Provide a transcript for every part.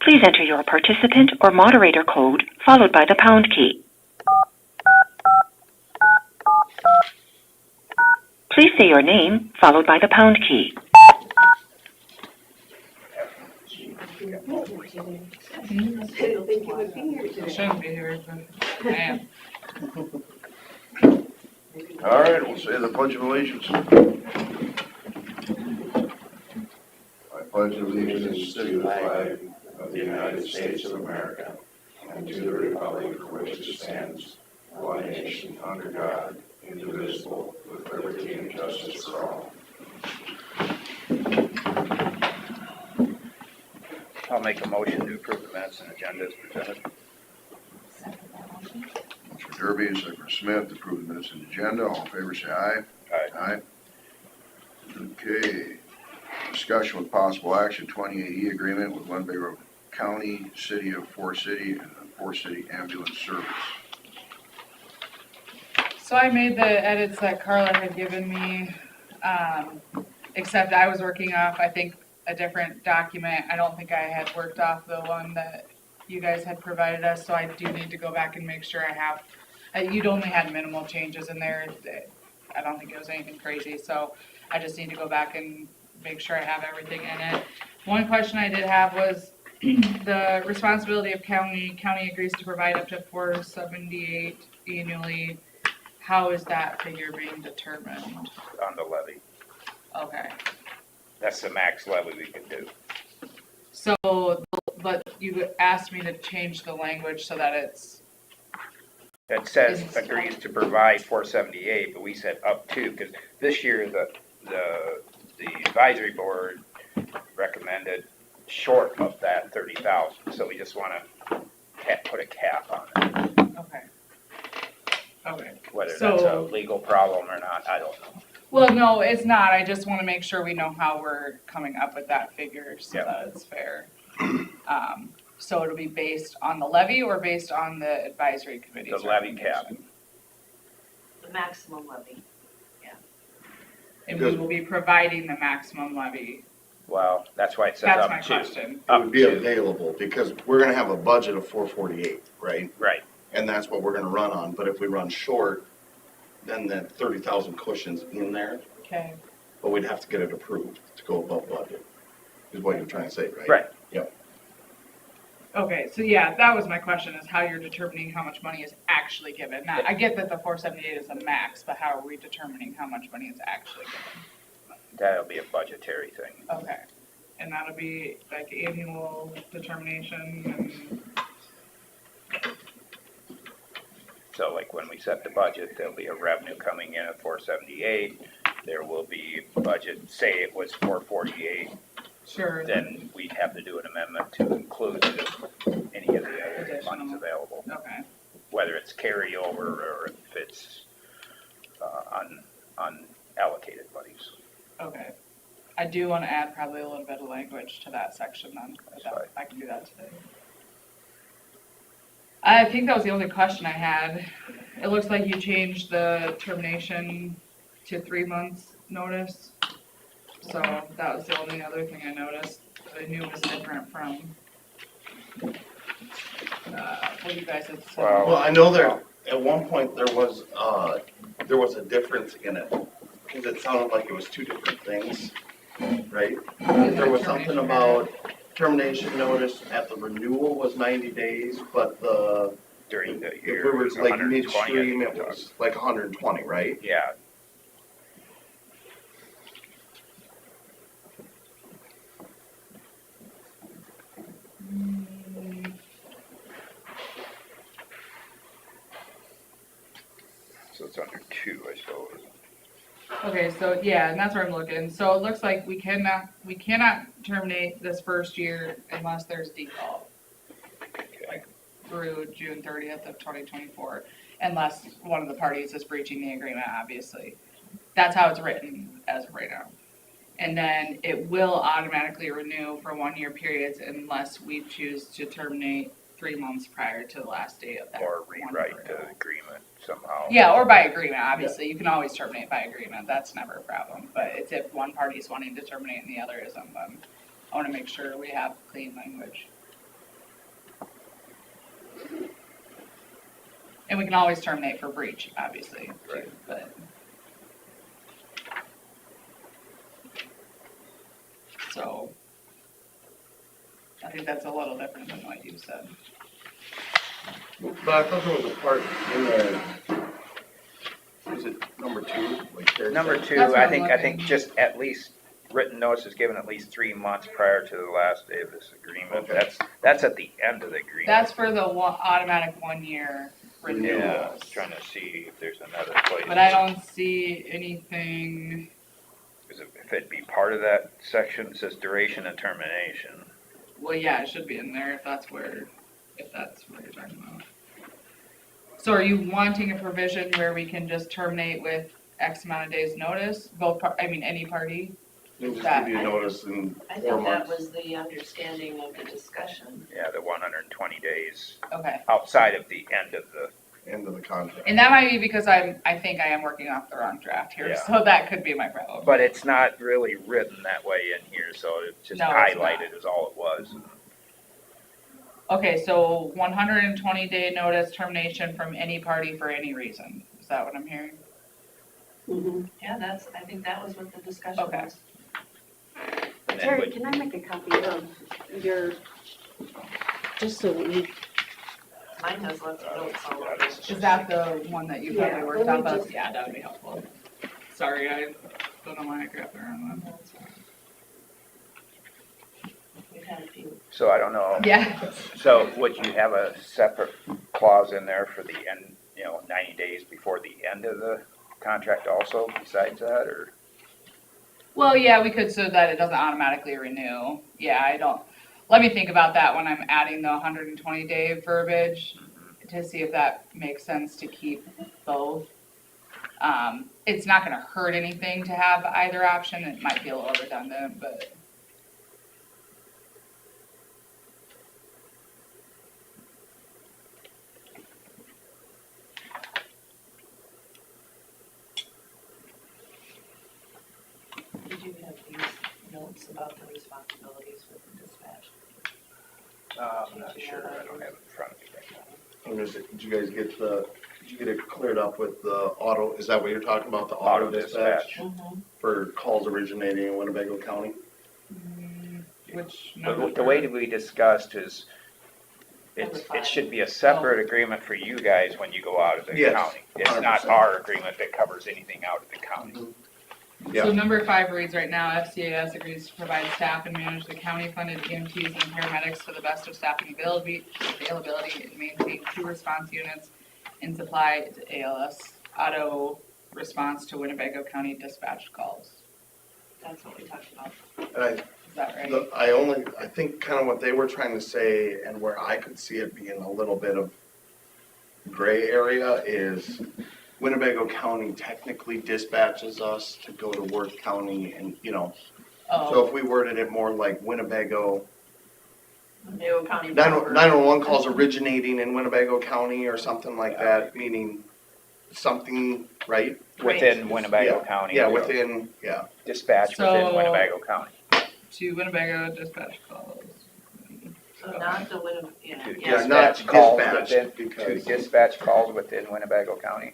Please enter your participant or moderator code followed by the pound key. Please say your name followed by the pound key. I shouldn't be here, but I am. All right, we'll say the Pledge of Allegiance. I pledge allegiance to the flag of the United States of America and to the republic for which it stands, one nation under God, indivisible, with liberty and justice for all. I'll make a motion to approve the minutes and agenda as presented. Mr. Derby and Secretary Smith to approve the minutes and agenda. All in favor, say aye. Aye. Aye. Okay. Discussion with possible action, 28E agreement with Winnebago County, City of Forest City, and the Forest City Ambulance Service. So I made the edits that Carla had given me, except I was working off, I think, a different document. I don't think I had worked off the one that you guys had provided us, so I do need to go back and make sure I have, you'd only had minimal changes in there. I don't think it was anything crazy, so I just need to go back and make sure I have everything in it. One question I did have was the responsibility of county agrees to provide up to $478 annually. How is that figure being determined? On the levy. Okay. That's the max levy we can do. So, but you asked me to change the language so that it's, It says agrees to provide 478, but we said up to, because this year the advisory board recommended short of that 30,000, so we just want to put a cap on it. okay. Whether that's a legal problem or not, I don't know. Well, no, it's not. I just want to make sure we know how we're coming up with that figure so Yep. that it's fair. So it'll be based on the levy or based on the advisory committee's The levy cap. recommendation? The maximum levy. And we will be providing the maximum levy. Well, that's why it says That's up my to. question. It would be available, because we're gonna have a budget of 448, right? Right. And that's what we're gonna run on, but if we run short, then that 30,000 cushion's in there, Okay. but we'd have to get it approved to go above budget, is what you're trying to say, right? Right. Yep. Okay, so yeah, that was my question, is how you're determining how much money is actually given. Now, I get that the 478 is the max, but how are we determining how much money is actually given? That'll be a budgetary thing. Okay, and that'll be like annual determination and, So like when we set the budget, there'll be a revenue coming in at 478. There will be budget, say it was 448, sure. then we'd have to do an amendment to include any of the other monies available. Okay, Whether it's carryover or if it's unallocated monies. okay. I do want to add probably a little bit of language to that section then. That's fine. I can do that today. I think that was the only question I had. It looks like you changed the termination to 3 months notice. So that was the only other thing I noticed that I knew was different from what you guys had said. Well, I know there, at one point, there was a difference in it, because it sounded like it was two different things, right? There was something about termination notice at the renewal was 90 days, but During the if year. we were it was like 120, I midstream, think it was like 120, right? Yeah. So it's under 2, I suppose. Okay, so yeah, and that's where I'm looking. So it looks like we cannot terminate this first year unless there's default. Like through June 30th of 2024, unless one of the parties is breaching the agreement, obviously. That's how it's written as of right now. And then it will automatically renew for 1-year periods unless we choose to terminate 3 months prior to the last day of that. Or 1-year rewrite the renewal. agreement somehow. Yeah, or by agreement, obviously. You can always terminate by agreement. That's never a problem. But it's if one party is wanting to terminate and the other isn't, then I want to make sure we have clean language. And we can always terminate for breach, obviously, too, Right. but. So. I think that's a little different than what you said. But I thought there was a part in there, was it number 2? Like there Number said- two, That's what I I'm think looking. just at least written notice is given at least 3 months prior to the last day of this agreement. Okay. That's at the end of the agreement. That's for the automatic 1-year Yeah, I renewals. was trying to see if there's another place. But I don't see anything, Because if it'd be part of that section, it says duration and termination. well, yeah, it should be in there if that's what you're talking about. So are you wanting a provision where we can just terminate with X amount of days notice, any party? They'll just that- give you notice in I 4 think that months. was the understanding of the discussion. Yeah, the 120 days Okay, outside of the end of the, End of the contract. and that might be because I think I am working off the wrong draft here, Yeah. so that could be my problem. but it's not really written that way in here, so it's just No, it's not. highlighted is all it was. Okay, so 120-day notice termination from any party for any reason, is that what I'm hearing? Mhm. Yeah, I think that was what the discussion Okay. was. And then Terry, would- can I make a copy of your, just so we, Mine has lots of notes all over it. Is that the one that you probably Yeah, worked let me off of? just- Yeah, that would be helpful. Sorry, I don't know why I grabbed the wrong one. We've had a few. So I don't know. Yeah, So would you have a separate clause in there for the end, 90 days before the end of the contract also besides that, or? well, yeah, we could, so that it doesn't automatically renew. Yeah, let me think about that when I'm adding the 120-day verbiage to see if that makes sense to keep both. It's not gonna hurt anything to have either option, it might be a little redundant, but. Did you have these notes about the responsibilities with the dispatch? I'm not sure, I don't have it in front of me right now. I'm gonna say, did you get it cleared up with the auto, is that what you're talking about, the auto dispatch? Mm-hmm. For calls originating in Winnebago County? Which But number? the way that we discussed is, Number it 5. should be a separate agreement for you guys when you go out of the Yes, county. It's not 100%. our agreement that covers anything out of the county. Yeah. So number 5 reads right now, FCAS agrees to provide staff and manage the county-funded EMTs and paramedics to the best of staffing availability and maintain 2 response units and supply to ALS auto response to Winnebago County dispatched calls. That's what we talked about. And Is that right? I think kind of what they were trying to say, and where I could see it being a little bit of gray area, is Winnebago County technically dispatches us to go to Worth County, and, so Oh, if we worded it more like Winnebago, Winnebago County. 911 calls originating in Winnebago County or something like that, meaning something, right? Within Winnebago County. Yeah, within, yeah. Dispatch within So- Winnebago County. to Winnebago dispatch calls. So not the Winnebago, To yeah. Yeah, not dispatch calls dispatch, within, to because- dispatch calls within Winnebago County.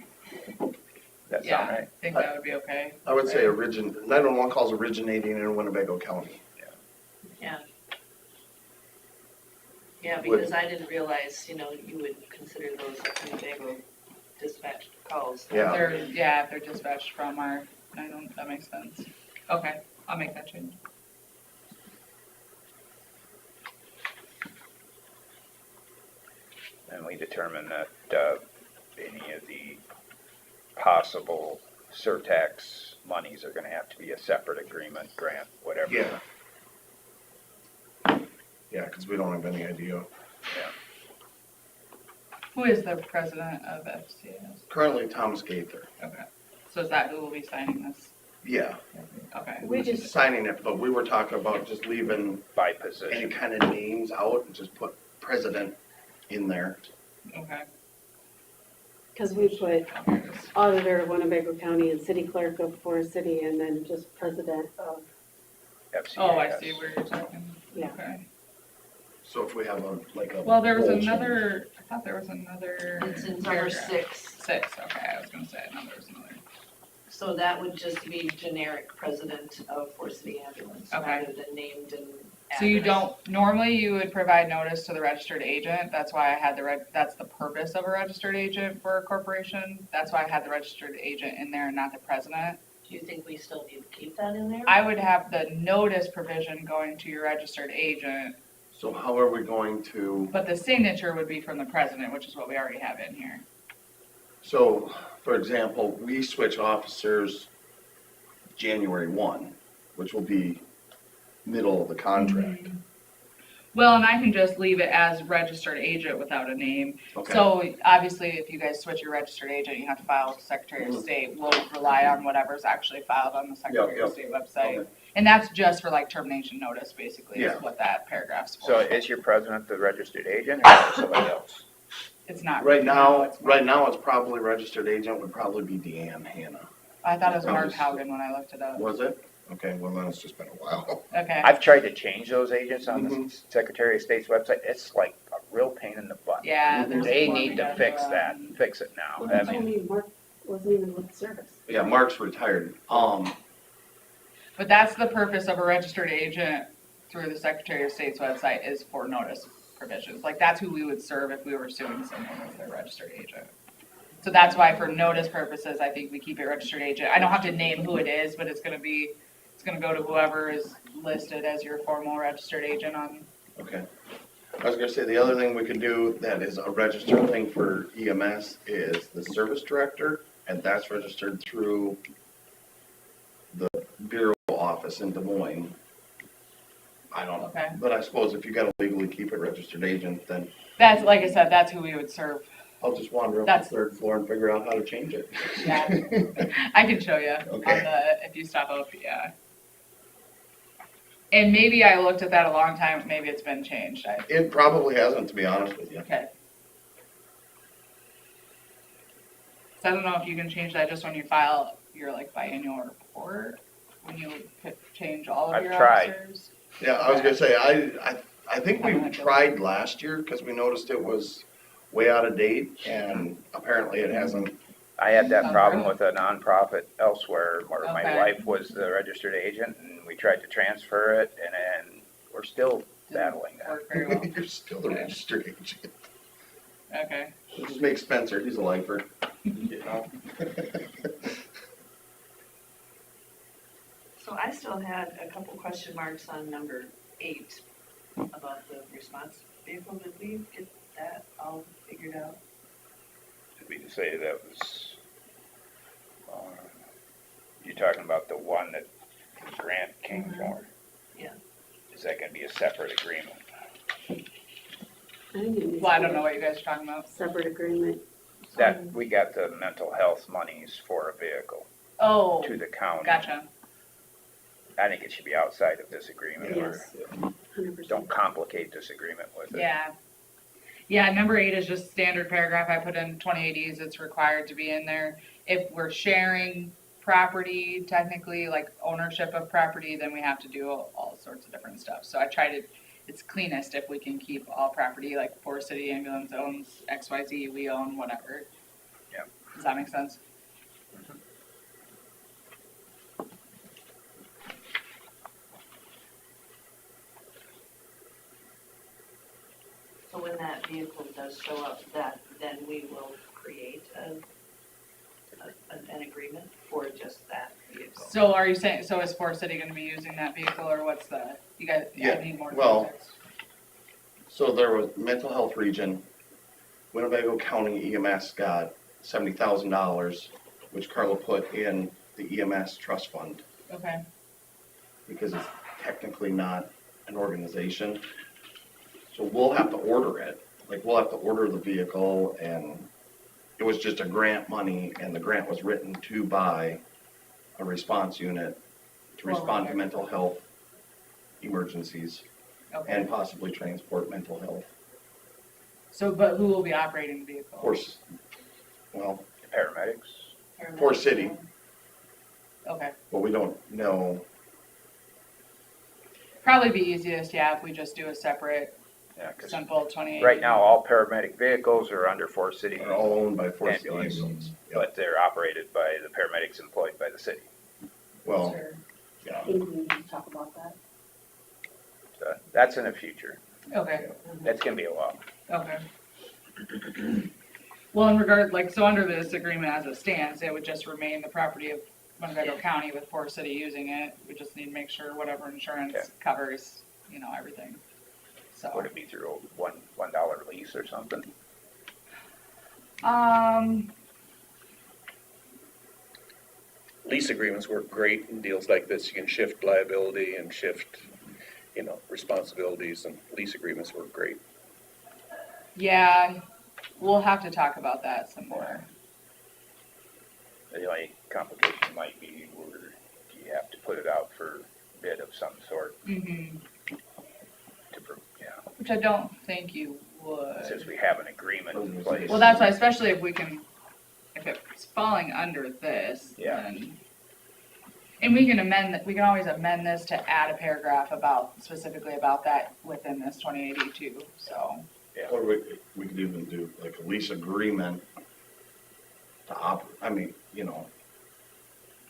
That Yeah, sound I right? think that would be okay. I would say 911 calls originating in Winnebago County. Yeah, because I didn't realize, you would consider those Winnebago dispatch calls. Yeah. If they're dispatched from that makes sense. Okay, I'll make that change. And we determined that, any of the possible surtax monies are gonna have to be a separate agreement, grant, whatever. Yeah. Yeah, because we don't have any idea. Who is the president of FCAS? Currently, Thomas Gaither. Okay, so is that who will be signing this? Yeah, Okay, we just, signing it, but we were talking about just leaving By any position. kind of names out and just put president in there. okay. because we put Here it is. auditor of Winnebago County and city clerk of Forest City, and then just president of, FCAS. Oh, I see where you're talking. Yeah. Okay. So if we have a Well, there was role change. another, thought there was another. It's in number paragraph. 6. 6, okay, I was gonna say, no, there was another. So that would just be generic president of Forest City Ambulance, Okay. rather than named and. So you address. don't, normally you would provide notice to the registered agent, that's why I had that's the purpose of a registered agent for a corporation. That's why I had the registered agent in there and not the president. Do you think we still need to keep that in there? I would have the notice provision going to your registered agent, So how are we going to, but the signature would be from the president, which is what we already have in here. so, for example, we switch officers January 1, which will be middle of the contract. Well, and I can just leave it as registered agent without a name. Okay. So obviously, if you guys switch your registered agent, you have to file with the Secretary of State. We'll rely on whatever's actually filed on the Secretary of State website. Okay. And that's just for like termination notice, basically, is Yeah. what that paragraph's for. So is your president the registered agent or somebody else? It's not. Right now, it's- it's probably registered agent would probably be Deanne Hannah. I thought it was Mark Sounds- Haugen when I looked it up. Was it? Okay, well, then it's just been a while. Okay. I've tried to change those agents on the Mhm. Secretary of State's website. It's like a real pain in the butt. Yeah. Mhm. there's a They form need you to gotta fix fill out. that, fix it now. Well, I that's mean, only Mark wasn't even with service. Yeah, Mark's retired. But that's the purpose of a registered agent through the Secretary of State's website is for notice provisions. Like, that's who we would serve if we were suing someone with their registered agent. So that's why for notice purposes, I think we keep it registered agent. I don't have to name who it is, but it's gonna go to whoever is listed as your formal registered agent on. Okay. I was gonna say, the other thing we could do that is a registered thing for EMS is the service director, and that's registered through the Bureau office in Des Moines. I don't know, Okay. but I suppose if you gotta legally keep it registered agent, then That's, like I said, that's who we would serve. I'll just wander up That's- the third floor and figure out how to change it. Yeah. I can show you on Okay. if you stop up, yeah. And maybe I looked at that a long time, maybe it's been changed. It probably hasn't, to be honest with you. Okay. So I don't know if you can change that just when you file your like biannual report, when you change all of I've your tried. officers. Yeah, I was gonna say, I think we tried last year, cause we noticed it was way out of date, and apparently it hasn't. I had that Oh, problem really? with a nonprofit elsewhere where my Okay. wife was the registered agent and we tried to transfer it and then we're still battling that. Work very well. You're still the registered agent. Okay. Just make Spencer, he's a lifer, you know? So I still had a couple question marks on number 8 about the response vehicle. Did we get that all figured out? Did we say that was, you're talking about the one that the grant came for? Yeah. Is that gonna be a separate agreement? I think it needs Well, I to don't be know what you guys are talking about. a separate agreement. That, we got the mental health monies for a vehicle Oh, to the county. gotcha. I think it should be outside of this agreement or Yes, 100%. don't complicate this agreement with it. Yeah. Yeah, number 8 is just standard paragraph. I put in 2080s. It's required to be in there. If we're sharing property, technically, like ownership of property, then we have to do all sorts of different stuff. So I try to, it's cleanest if we can keep all property, like Forest City Ambulance owns XYZ, we own whatever. Yeah. Does that make sense? So when that vehicle does show up, then we will create an agreement for just that vehicle. So are you saying, so is Forest City gonna be using that vehicle or what's the, you guys, I Yeah, need more well, context. So there was mental health region, Winnebago County EMS got $70,000, which Carla put in the EMS trust fund, Okay, because it's technically not an organization. So we'll have to order it, like, we'll have to order the vehicle, and it was just a grant money, and the grant was written to buy a response unit to respond to mental health emergencies okay. and possibly transport mental health. So, but who will be operating the vehicle? Of course, well, Paramedics? Forest City, Okay. but we don't know. Probably be easiest, yeah, if we just do a separate Yeah, 'cause simple 28. right now, all paramedic vehicles are under Forest City, They're all owned by Forest City Entities. entities. Yep. but they're operated by the paramedics employed by the city. Well, Sure. yeah, I think we need to talk about that. So that's in the future. Okay, That's gonna be a while. okay. Well, in regard, like, so under this agreement as it stands, it would just remain the property of Winnebago County with Forest City using it. We just need to make sure whatever insurance Okay. covers, you know, everything. So, Would it be through a $1 lease or something? Lease agreements work great in deals like this. You can shift liability and shift, responsibilities, and lease agreements work great. yeah, we'll have to talk about that some more. The only complication might be where you have to put it out for bid of some sort Mm-hmm. Which I don't think you would. since we have an agreement in place. Well, that's why, especially if if it's falling under this, Yeah. then. And we can we can always amend this to add a paragraph specifically about that within this 2082, so. or we could even do like a lease agreement to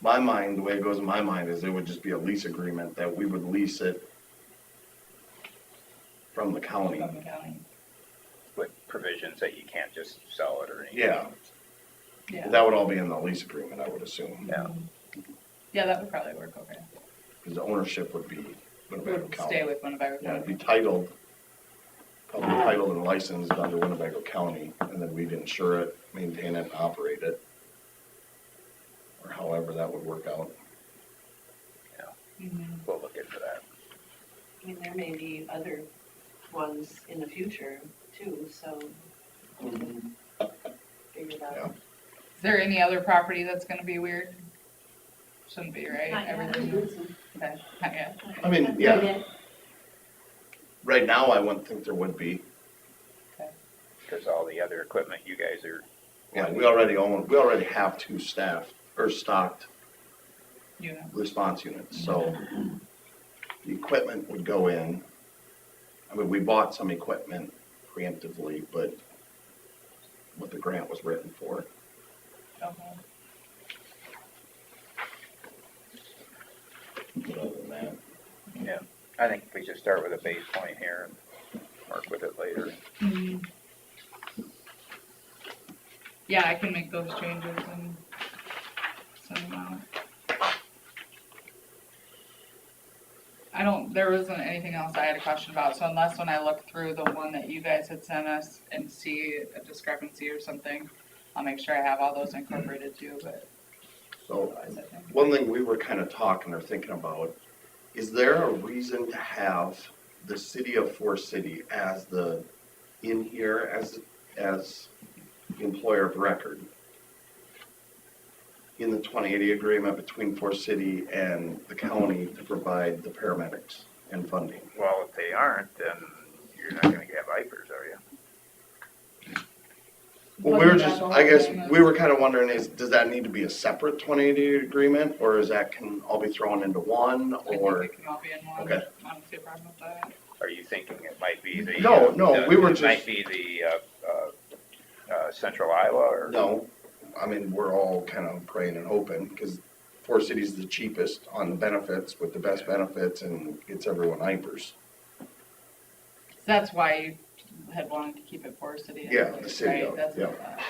my mind, the way it goes in my mind is it would just be a lease agreement that we would lease it from the county. From the county. With provisions that you can't just sell it or anything. Yeah, Yeah. that would all be in the lease agreement, I would assume, Yeah. Yeah, that would probably work okay. because the ownership would be Winnebago Would County. stay with Winnebago Yeah, it'd County. be probably titled and licensed under Winnebago County, and then we'd insure it, maintain it, and operate it. Or however that would work out. Mhm. We'll look into that. I mean, there may be other ones in the future too, so figure it Yeah. out. Is there any other property that's gonna be weird? Shouldn't be, right? Not yet. Everything, okay, not yet. I mean, yeah, right now I wouldn't think there would be. Because all the other equipment you guys are, Yeah, we already have two stocked You know, response units, so the equipment would go in. I mean, we bought some equipment preemptively, but what the grant was written for. okay. But other than that, yeah. I think we should start with a base point here and work with it later. Mhm. Yeah, I can make those changes and send them out. There wasn't anything else I had a question about, so unless when I look through the one that you guys had sent us and see a discrepancy or something, I'll make sure I have all those incorporated too, but so otherwise I think. one thing we were kind of talking or thinking about, is there a reason to have the city of Forest City in here as the employer of record? In the 2080 agreement between Forest City and the county to provide the paramedics and funding? Well, if they aren't, then you're not gonna have vipers, are you? Well, I guess we were kind of wondering does that need to be a separate 2080 agreement, or can all be thrown into one, I think or? it can all be in one. Okay. I don't see a problem with that. Are you thinking it might be the? No, we were It might just- be the, Central Iowa or? No, I mean, we're all kind of praying and hoping, because Forest City's the cheapest on the benefits, with the best benefits, and gets everyone hypers. That's why you had wanted to keep it Forest City. Yeah, anyways, the city right? of- That's yeah. what I thought.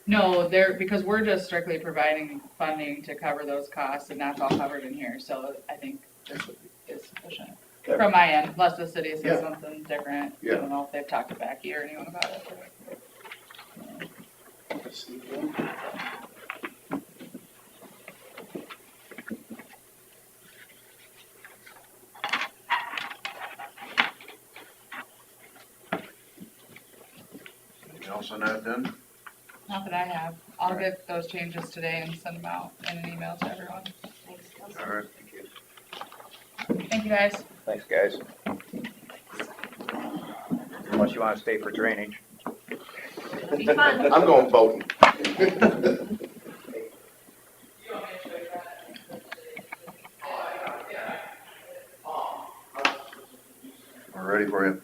No, because we're just strictly providing funding to cover those costs, and that's all covered in here, so I think this is sufficient. Okay. From my end, unless the city Yeah. says something different, I Yeah. don't know if they've talked to Becky or anyone about it. Anything else on that then? Not that I have, I'll get those changes today and send them out in an email to everyone. Thanks, All Kelsey. right, thank you. Thank you, guys. Thanks, guys. Unless you wanna stay for drainage. It'll be fun. I'm going voting. We're ready for you.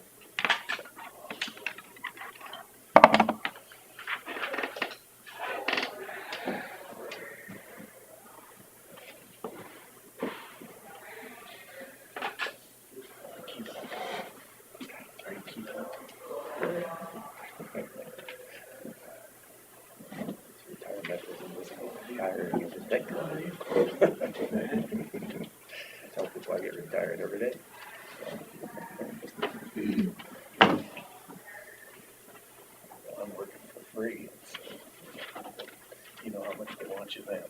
Retirement isn't as tiring as you think. I tell people I get retired every day. I'm working for free, so you know how much they want you then.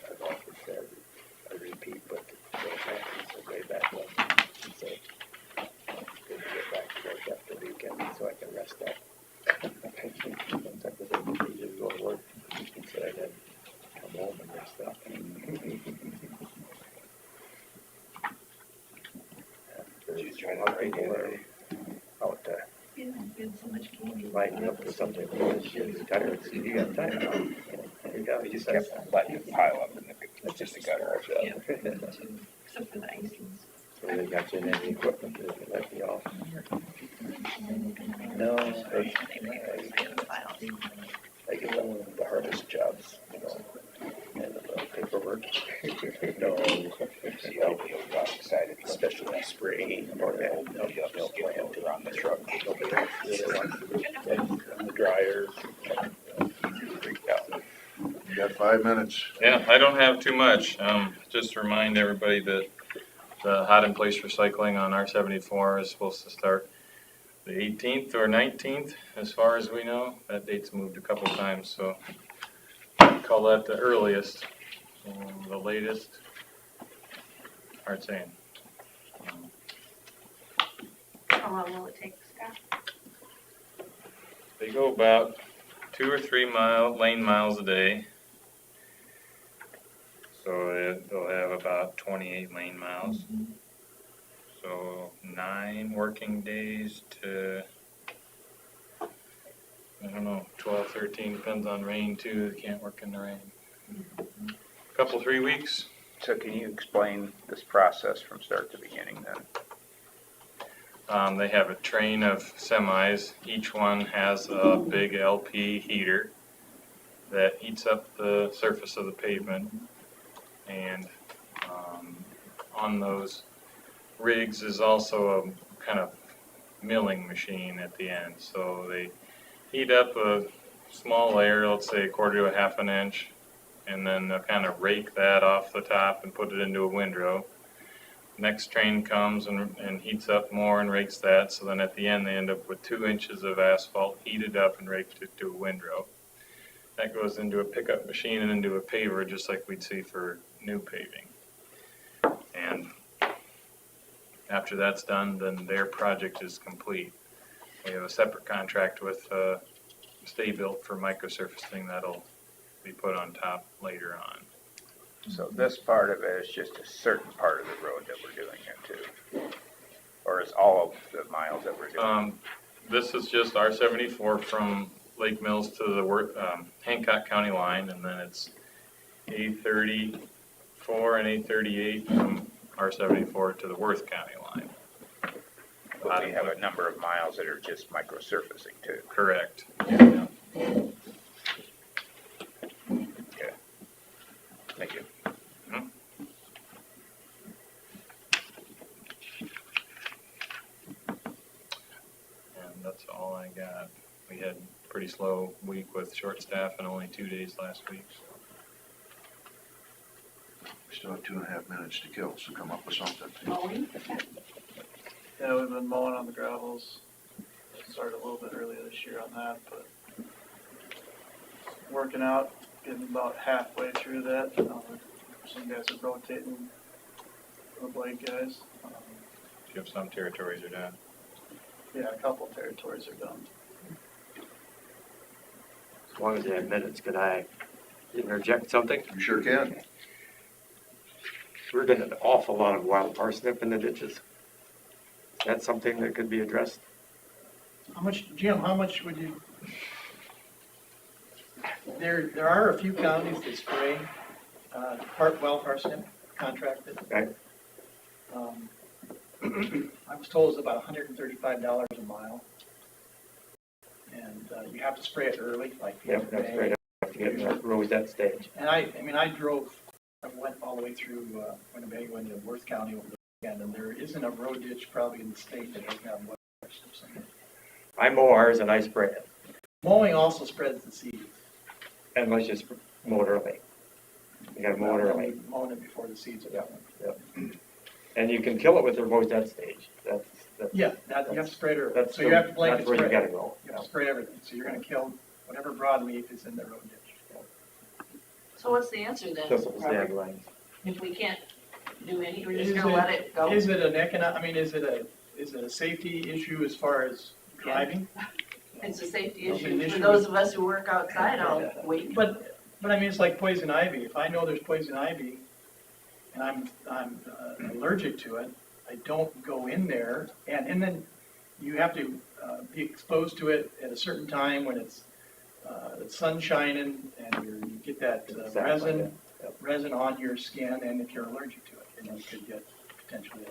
I've often said, I repeat, but Bill Patrick said way back when, he said, it's good to get back to work after the weekend so I can rest up. Sometimes I think he just go to work, he said I'd have to come home and rest up. There's a lot of people are out Been so much candy. lighting up for something, because you're retired, so you got time now. You got, We just kept letting it pile up in That's just just the gutter. Yeah, except for the ice ones. So they got you in any equipment that they let you off? No, I get the hardest jobs, you know, and the paperwork. No, See how we got excited. especially spraying or that, no, plant On the truck. Nobody else really wants to do it. And the dryers. Freaked out. You got 5 minutes. Yeah, I don't have too much. Just to remind everybody that the hot in place recycling on R-74 is supposed to start the 18th or 19th, as far as we know. That date's moved a couple times, so I'd call that the earliest. The latest, hard saying. How long will it take, Scott? They go about 2 or 3 lane miles a day. So they'll have about 28 lane miles. So 9 working days to, I don't know, 12, 13, depends on rain too. They can't work in the rain. Couple, 3 weeks. So can you explain this process from start to beginning then? They have a train of semis. Each one has a big LP heater that heats up the surface of the pavement. And on those rigs is also a kind of milling machine at the end. So they heat up a small layer, let's say a quarter to a half an inch, and then they'll kind of rake that off the top and put it into a windrow. Next train comes and heats up more and rakes that, so then at the end they end up with 2 inches of asphalt heated up and raked into a windrow. That goes into a pickup machine and into a paver, just like we'd see for new paving. And after that's done, then their project is complete. We have a separate contract with Stay Built for microsurfacing that'll be put on top later on. So this part of it is just a certain part of the road that we're doing it to? Or is all of the miles that we're doing? This is just R-74 from Lake Mills to the Hancock County line, and then it's A34 and A38 from R-74 to the Worth County line. But we have a number of miles that are just microsurfacing too. Correct. Okay. Thank you. And that's all I got. We had a pretty slow week with short staff and only 2 days last week. We still have 2.5 minutes to kill, so come up with something. Mowing? Yeah, we've been mowing on the gravels. Started a little bit earlier this year on that, but working out, getting about halfway through that. Some guys are rotating, the blade guys. You have some territories are done. Yeah, a couple territories are done. As long as you have minutes, could I interject something? You sure can. We're getting an awful lot of wild parsnip in the ditches. Is that something that could be addressed? How much, Jim, how much would you? There are a few counties that spray, parsnip contracted. Okay. I was told it's about $135 a mile. And you have to spray it early, like. Yep, that's great. I have to get that road that stage. And I went all the way through Winnebago into Worth County over the and there isn't a road ditch probably in the state that doesn't have weather strips in it. I mow ours and I spray it, Mowing also spreads the seeds. and let's just mow it early. You gotta mow it early, Mowing it before the seeds are down. and you can kill it with the rosette stage, that's, Yeah, that, you have to spray it early. that's, So you have to blanket that's where you spray. gotta go. You have to spray everything, so you're gonna kill whatever broadleaf is in the road ditch. So what's the answer then, Thistles, Robert? dandelions. If we can't do any, we're just Is gonna let it go? Is it an is it a safety issue as far as driving? It's a safety It's an issue for issue. those of us who work outside all week. But I mean, it's like poison ivy. If I know there's poison ivy and I'm allergic to it, I don't go in there. And then you have to be exposed to it at a certain time when it's sun shining and you get that Exactly, resin on your skin, and if you're allergic to it, then you could get potentially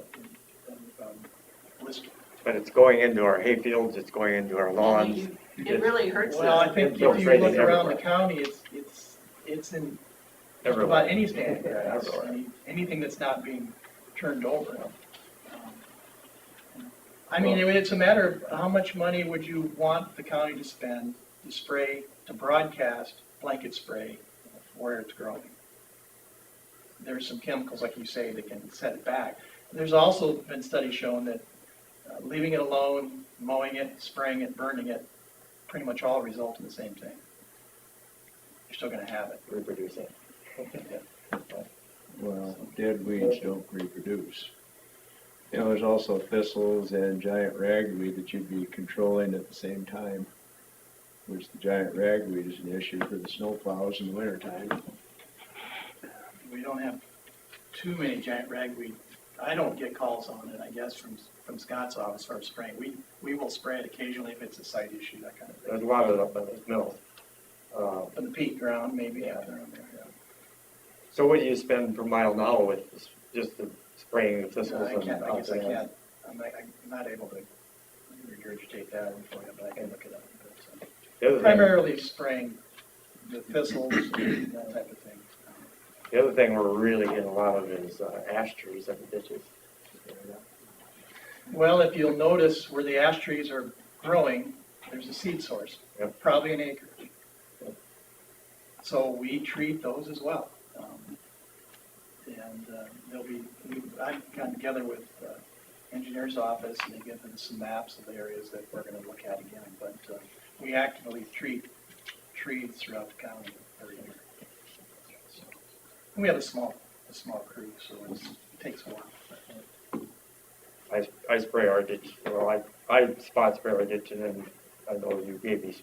a blister. But it's going into our hay fields, it's going into our lawns. It really hurts Well, I them. think if you look around the county, it's in just about any standing grass, anything that's not being turned over. I mean, it's a matter of how much money would you want the county to spend to spray, to broadcast blanket spray where it's growing. There's some chemicals, like you say, that can set it back. There's also been studies showing that leaving it alone, mowing it, spraying it, burning it, pretty much all result in the same thing. You're still gonna have it. Reproducing. Well, dead weeds don't reproduce. You know, there's also thistles and giant ragweed that you'd be controlling at the same time, which the giant ragweed is an issue for the snowplows in the wintertime. We don't have too many giant ragweed. I don't get calls on it, I guess, from Scott's office for spraying. We will spray it occasionally if it's a site issue, that kind of thing. There's a lot of it up in the mills. On the peat ground, maybe, yeah, they're on there, yeah. So what do you spend per mile now with just the spraying the thistles? I can't, I guess I can't, I'm not able to regurgitate that for you, but I can look it up. But, primarily spraying the thistles and that type of thing. The other thing we're really getting a lot of is ash trees in the ditches. Well, if you'll notice where the ash trees are growing, there's a seed source, probably an acre. So we treat those as well. I've gotten together with engineer's office and they give them some maps of the areas that we're gonna look at again. But we actively treat trees throughout the county every year. So, and we have a small crew, so it takes a while. I spray our ditch, well, I spot spray our ditch, and then I know you gave me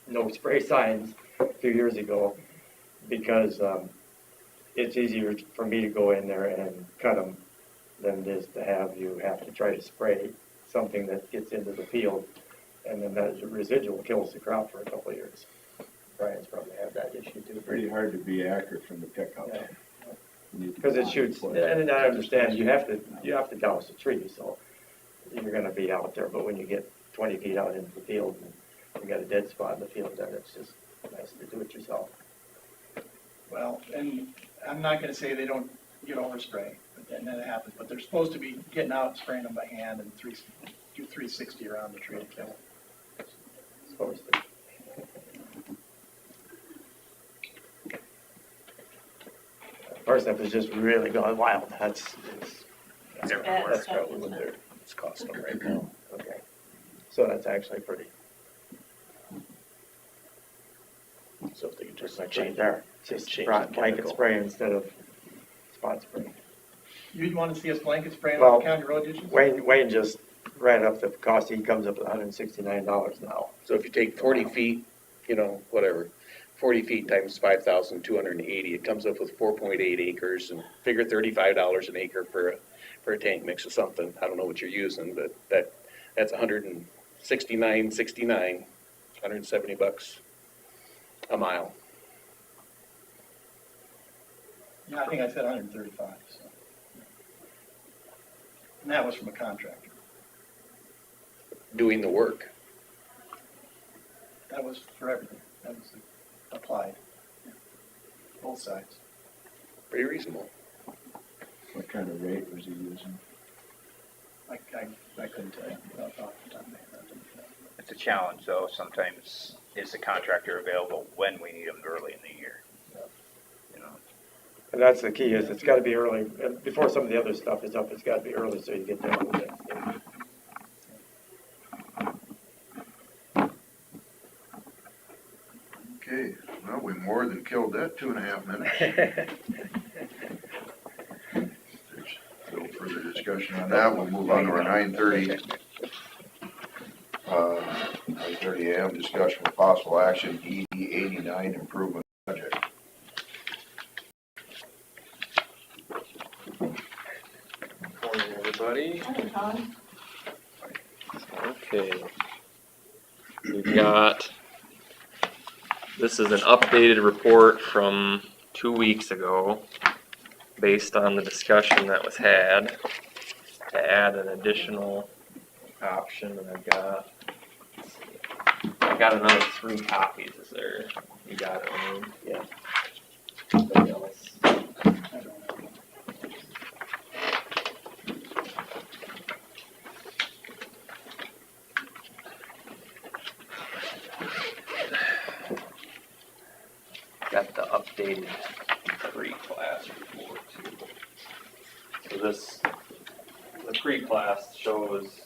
no spray signs a few years ago, because it's easier for me to go in there and cut them than it is to have to try to spray something that gets into the field, and then that residual kills the crop for a couple of years. Brian's probably had that issue too. Pretty hard to be accurate from the pickup. Yeah. Because it shoots, and I understand, you have to douse the tree, so you're gonna be out there, but when you get 20 feet out into the field and you got a dead spot in the field, then it's just nice to do it yourself. Well, and I'm not gonna say they don't get overspray, but then that happens, but they're supposed to be getting out and spraying them by hand and do 360 around the tree to kill it. Supposed to. Parsnip is just really going wild. That's That's probably what it's costing them right now. Okay. So that's actually pretty. So if they could just Change there. Just blanket spray instead of spot spray. You'd wanna see us blanket spraying Well, on the county road ditches? Wayne just ran up the cost. He comes up with $169 now. So if you take 40 feet, whatever, 40 feet times 5,280, it comes up with 4.8 acres, and figure $35 an acre for a tank mix of something. I don't know what you're using, but that's $169.69, $170 a mile. Yeah, I think I said 135, so. And that was from a contractor. Doing the work. That was for everything. That was applied. Yeah. Both sides. Pretty reasonable. What kind of rate was he using? I couldn't tell you off the top of my head. It's a challenge though, sometimes is the contractor available when we need them early in the year? You know, And that's the key, is it's gotta be early, and before some of the other stuff is up, it's gotta be early so you get done with it. Okay, well, we more than killed that 2.5 minutes. There's no further discussion on that. We'll move on to our 9:30. 9:30 AM discussion with possible action, ED 89 improvement project. Morning, everybody. Okay. We've got, this is an updated report from 2 weeks ago, based on the discussion that was had, to add an additional option, and I've got another 3 copies. Is there, you got it, Wayne? Yeah. Anybody else? Got the updated pre-class report too. So this, the pre-class shows,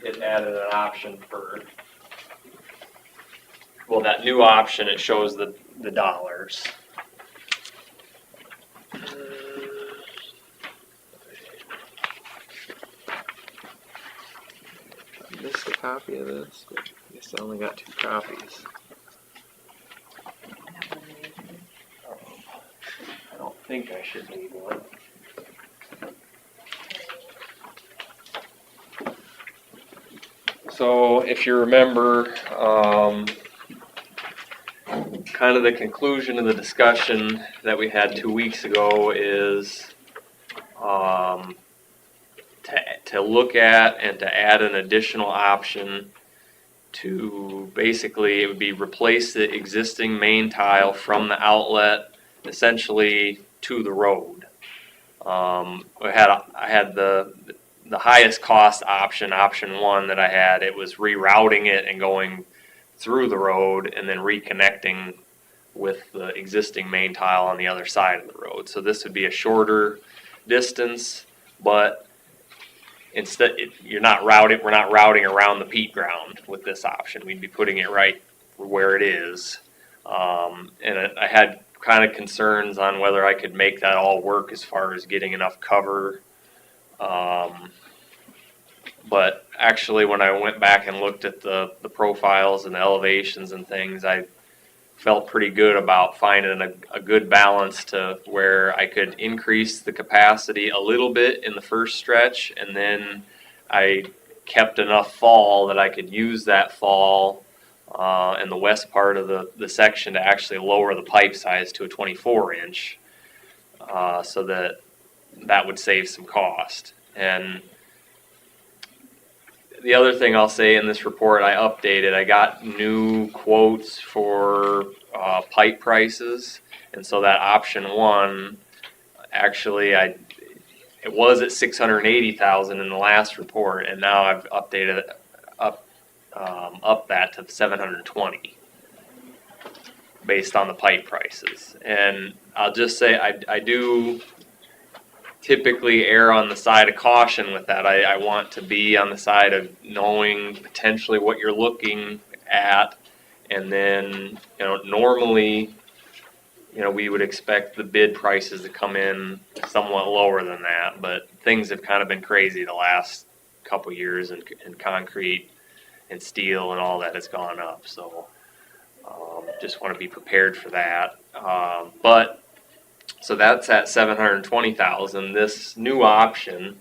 it added an option for, well, that new option, it shows the dollars. I missed a copy of this, but I guess I only got 2 copies. I don't think I should need one. So if you remember, kind of the conclusion of the discussion that we had 2 weeks ago is to look at and to add an additional option to basically, it would be replace the existing main tile from the outlet essentially to the road. I had the highest cost option, option 1 that I had. It was rerouting it and going through the road and then reconnecting with the existing main tile on the other side of the road. So this would be a shorter distance, but instead we're not routing around the peat ground with this option. We'd be putting it right where it is. And I had kind of concerns on whether I could make that all work as far as getting enough cover. But actually when I went back and looked at the profiles and the elevations and things, I felt pretty good about finding a good balance to where I could increase the capacity a little bit in the first stretch, and then I kept enough fall that I could use that fall in the west part of the section to actually lower the pipe size to a 24-inch, so that would save some cost. And the other thing I'll say in this report, I got new quotes for pipe prices, and so that option 1, actually it was at $680,000 in the last report, and now I've updated it up that to $720,000 based on the pipe prices. And I'll just say I do typically err on the side of caution with that. I want to be on the side of knowing potentially what you're looking at, and then normally we would expect the bid prices to come in somewhat lower than that, but things have kind of been crazy the last couple years, and concrete and steel and all that has gone up, so just want to be prepared for that. So that's at $720,000. This new option,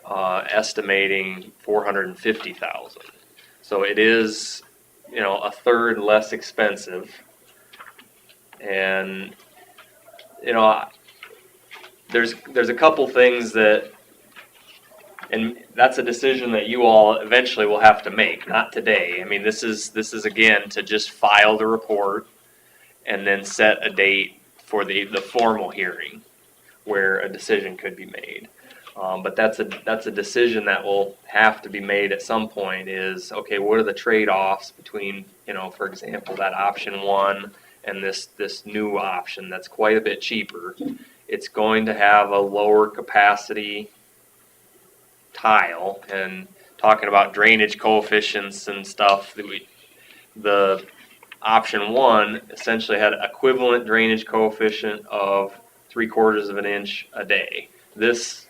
estimating $450,000. So it is, a third less expensive. And there's a couple things that, and that's a decision that you all eventually will have to make, not today. I mean, this is again to just file the report and then set a date for the formal hearing where a decision could be made. But that's a decision that will have to be made at some point is, okay, what are the trade-offs between, for example, that option 1 and this new option that's quite a bit cheaper. It's going to have a lower capacity tile, and talking about drainage coefficients and stuff, the option 1 essentially had equivalent drainage coefficient of 3/4 of an inch a day. This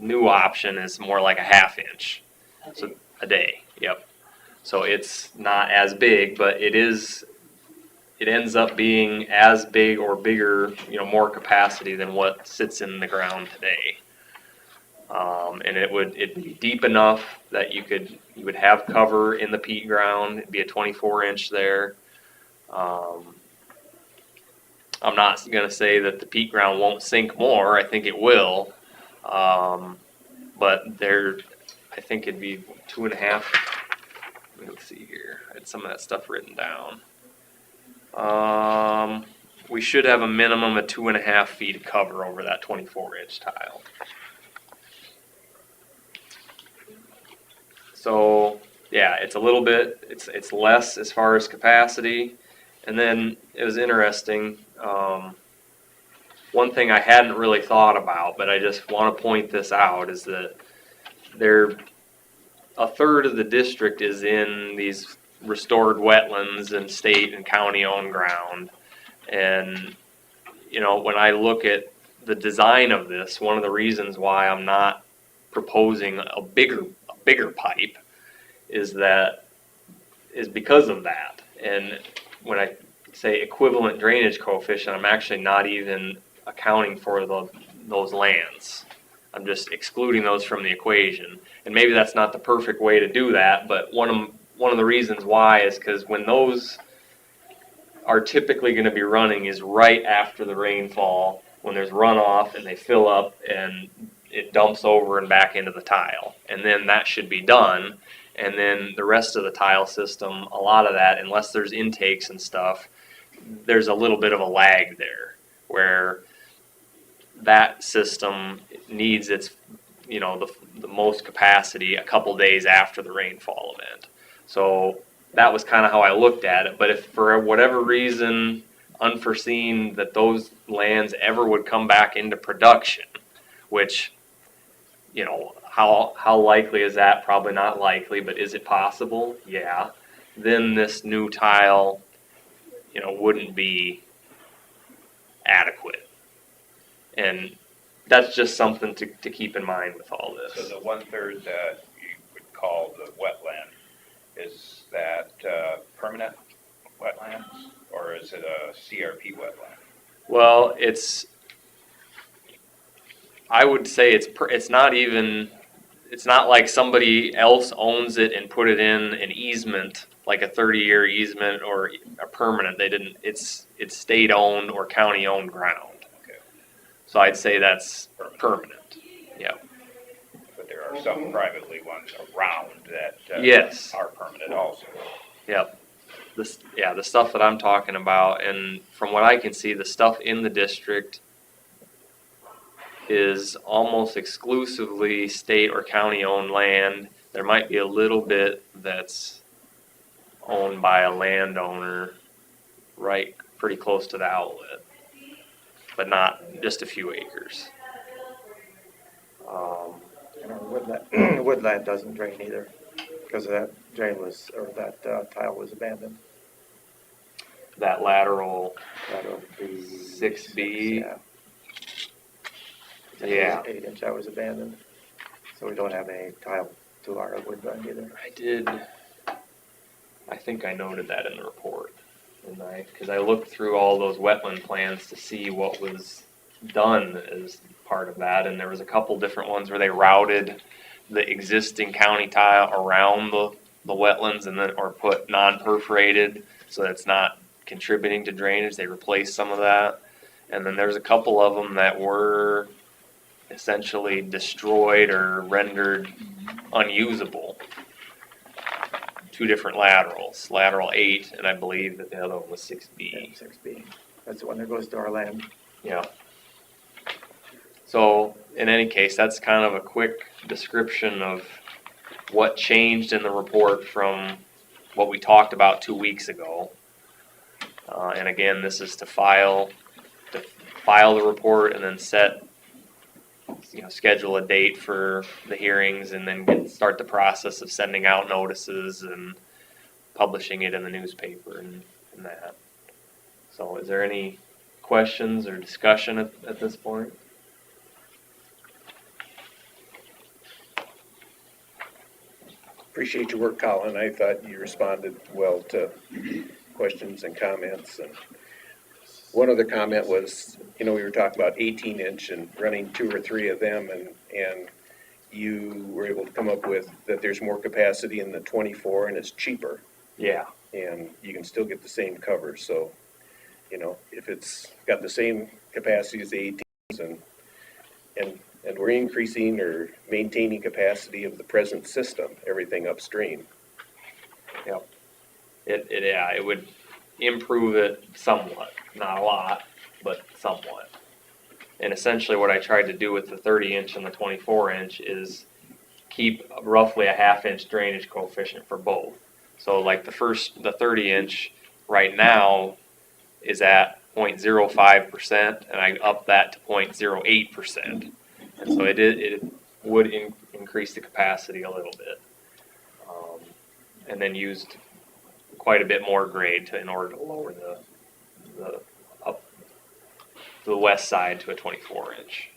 new option is more like a 1/2 inch. So a day, yep. So it's not as big, but it ends up being as big or bigger, more capacity than what sits in the ground today. And it'd be deep enough that you would have cover in the peat ground. It'd be a 24-inch there. I'm not gonna say that the peat ground won't sink more. I think it will. But I think it'd be 2.5. Let me see here. I had some of that stuff written down. We should have a minimum of 2.5 feet of cover over that 24-inch tile. So yeah, it's a little bit, it's less as far as capacity. And then it was interesting. One thing I hadn't really thought about, but I just want to point this out, is that a third of the district is in these restored wetlands and state and county owned ground. And, when I look at the design of this, one of the reasons why I'm not proposing a bigger pipe is because of that. And when I say equivalent drainage coefficient, I'm actually not even accounting for those lands. I'm just excluding those from the equation. And maybe that's not the perfect way to do that, but one of the reasons why is because when those are typically going to be running is right after the rainfall, when there's runoff and they fill up and it dumps over and back into the tile. And then that should be done. And then the rest of the tile system, a lot of that, unless there's intakes and stuff, there's a little bit of a lag there where that system needs its, the most capacity a couple days after the rainfall event. So that was kind of how I looked at it. But if for whatever reason, unforeseen, that those lands ever would come back into production, which, how likely is that? Probably not likely, but is it possible? Yeah. Then this new tile, wouldn't be adequate. And that's just something to keep in mind with all this. So the 1/3 that you would call the wetland, is that permanent wetlands, or is it a CRP wetland? Well, I would say it's not like somebody else owns it and put it in an easement, like a 30-year easement or a permanent. It's state owned or county owned ground. Okay. So I'd say that's permanent. Yeah. But there are some privately ones around that Yes. are permanent also. Yep. The stuff that I'm talking about, and from what I can see, the stuff in the district is almost exclusively state or county owned land. There might be a little bit that's owned by a landowner right pretty close to the outlet, but not just a few acres. Woodland doesn't drain either, because that tile was abandoned. That lateral That'll be 6B. Yeah. Yeah. 8-inch that was abandoned, so we don't have any tile to our woodland either. I think I noted that in the report, because I looked through all those wetland plans to see what was done as part of that, and there was a couple different ones where they routed the existing county tile around the wetlands and then or put non-perforated so that it's not contributing to drainage. They replaced some of that, and then there's a couple of them that were essentially destroyed or rendered unusable. 2 different laterals, lateral 8, and I believe that the other one was 6B. Yeah, 6B. That's the one that goes to our land. Yeah. So in any case, that's kind of a quick description of what changed in the report from what we talked about 2 weeks ago. And again, this is to file the report and then schedule a date for the hearings and then start the process of sending out notices and publishing it in the newspaper and that. So is there any questions or discussion at this point? Appreciate your work, Colin. I thought you responded well to questions and comments. And one other comment was, we were talking about 18-inch and running 2 or 3 of them, and you were able to come up with that there's more capacity in the 24 and it's cheaper. Yeah. And you can still get the same cover. So, if it's got the same capacity as the 18s and we're increasing or maintaining capacity of the present system, everything upstream. Yep. It would improve it somewhat, not a lot, but somewhat. And essentially what I tried to do with the 30-inch and the 24-inch is keep roughly a half-inch drainage coefficient for both. So like the 30-inch right now is at 0.05%, and I upped that to 0.08%. And so it would increase the capacity a little bit, and then used quite a bit more grade in order to lower the west side to a 24-inch.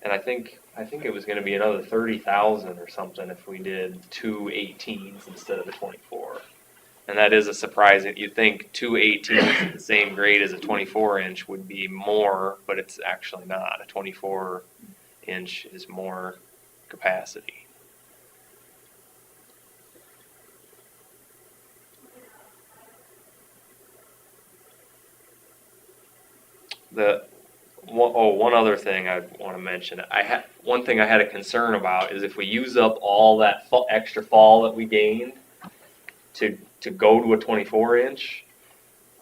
And I think it was going to be another 30,000 or something if we did 2 18s instead of the 24. And that is a surprise. You'd think 2 18s the same grade as a 24-inch would be more, but it's actually not. A 24-inch is more capacity. One other thing I want to mention. One thing I had a concern about is if we use up all that extra fall that we gained to go to a 24-inch,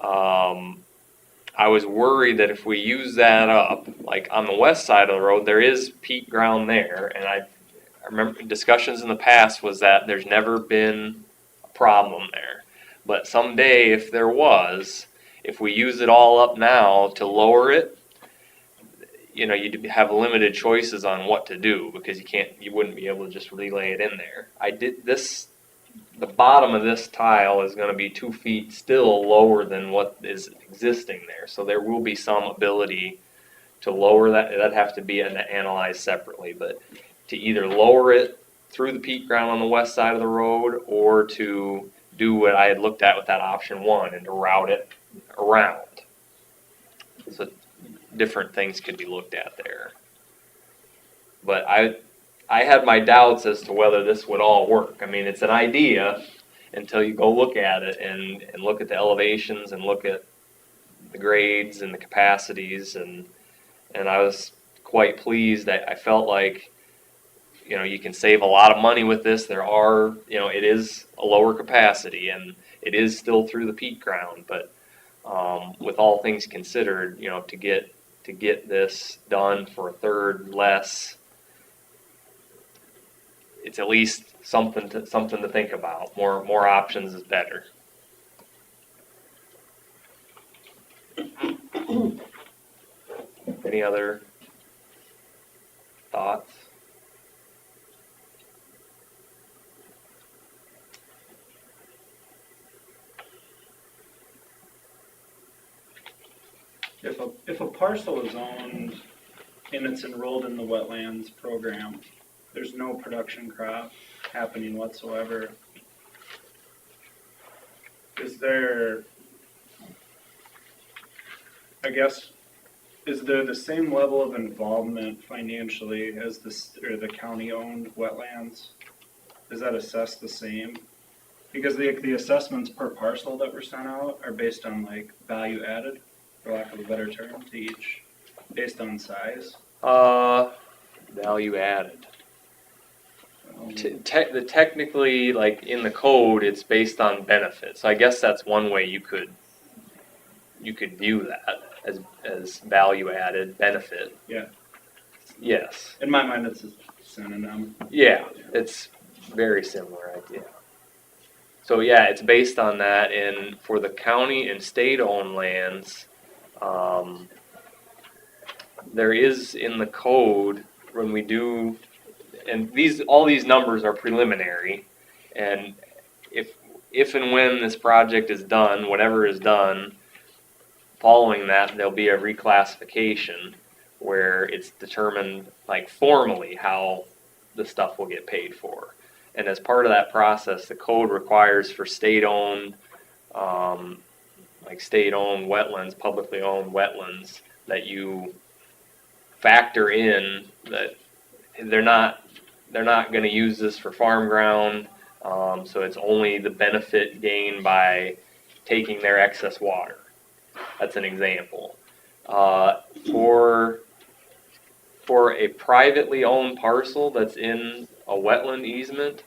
I was worried that if we use that up, like on the west side of the road, there is peat ground there, and I remember discussions in the past was that there's never been a problem there. But someday, if there was, if we use it all up now to lower it, you'd have limited choices on what to do because you wouldn't be able to just relay it in there. The bottom of this tile is going to be 2 feet still lower than what is existing there. So there will be some ability to lower that. That'd have to be analyzed separately, but to either lower it through the peat ground on the west side of the road or to do what I had looked at with that option 1 and to route it around. So different things could be looked at there. But I had my doubts as to whether this would all work. I mean, it's an idea until you go look at it and look at the elevations and look at the grades and the capacities, and I was quite pleased. I felt like, you can save a lot of money with this. There are, it is a lower capacity and it is still through the peat ground, but with all things considered, to get this done for a third less, it's at least something to think about. More options is better. Any other thoughts? If a parcel is owned and it's enrolled in the wetlands program, there's no production crop happening whatsoever. Is there the same level of involvement financially as the county-owned wetlands? Is that assessed the same? Because the assessments per parcel that were sent out are based on like value added, for lack of a better term, to each, based on size. Value added. Technically, like in the code, it's based on benefits. So I guess that's one way you could you could view that as value added benefit. Yeah. Yes. In my mind, it's a synonym. Yeah, it's very similar idea. So yeah, it's based on that, and for the county and state-owned lands, there is in the code when we do, and all these numbers are preliminary, and if and when this project is done, whatever is done, following that, there'll be a reclassification where it's determined, like formally, how the stuff will get paid for. And as part of that process, the code requires for state-owned, like state-owned wetlands, publicly owned wetlands, that you factor in that they're not going to use this for farm ground, so it's only the benefit gained by taking their excess water. That's an example. For a privately owned parcel that's in a wetland easement,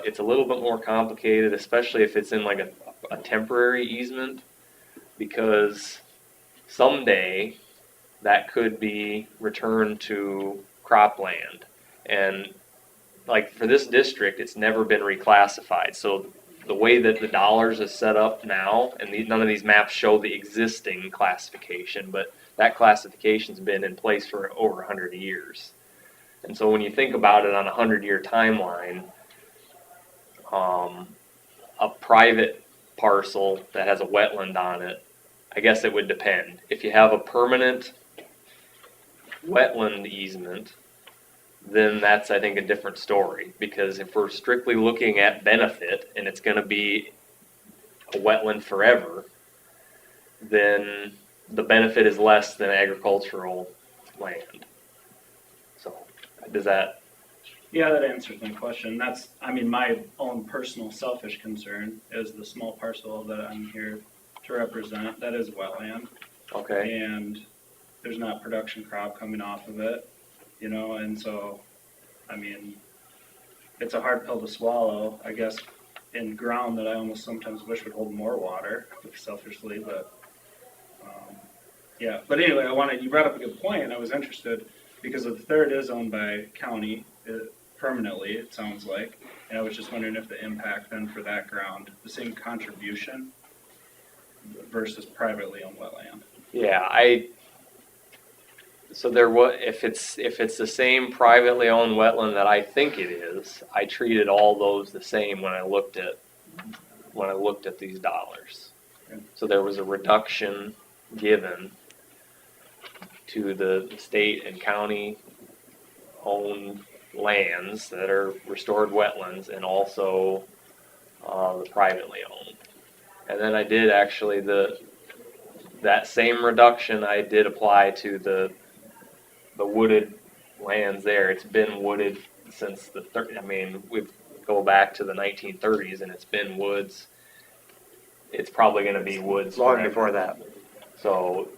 it's a little bit more complicated, especially if it's in like a temporary easement, because someday that could be returned to cropland. And like for this district, it's never been reclassified. So the way that the dollars is set up now, and none of these maps show the existing classification, but that classification's been in place for over 100 years. And so when you think about it on a 100-year timeline, a private parcel that has a wetland on it, I guess it would depend. If you have a permanent wetland easement, then that's, I think, a different story. Because if we're strictly looking at benefit and it's going to be a wetland forever, then the benefit is less than agricultural land. So, does that? Yeah, that answers my question. That's, I mean, my own personal selfish concern is the small parcel that I'm here to represent. That is wetland. Okay. And there's not production crop coming off of it, you know, and so, I mean, it's a hard pill to swallow, I guess, in ground that I almost sometimes wish would hold more water, selfishly, but, yeah. But anyway, you brought up a good point, and I was interested, because the third is owned by county permanently, it sounds like, and I was just wondering if the impact then for that ground, the same contribution versus privately owned wetland. Yeah, so if it's the same privately owned wetland that I think it is, I treated all those the same when I looked at these dollars. So there was a reduction given to the state and county owned lands that are restored wetlands, and also the privately owned. And then I did actually that same reduction I did apply to the wooded lands there. It's been wooded since we go back to the 1930s, and it's been woods. It's probably going to be woods Long forever. before that. So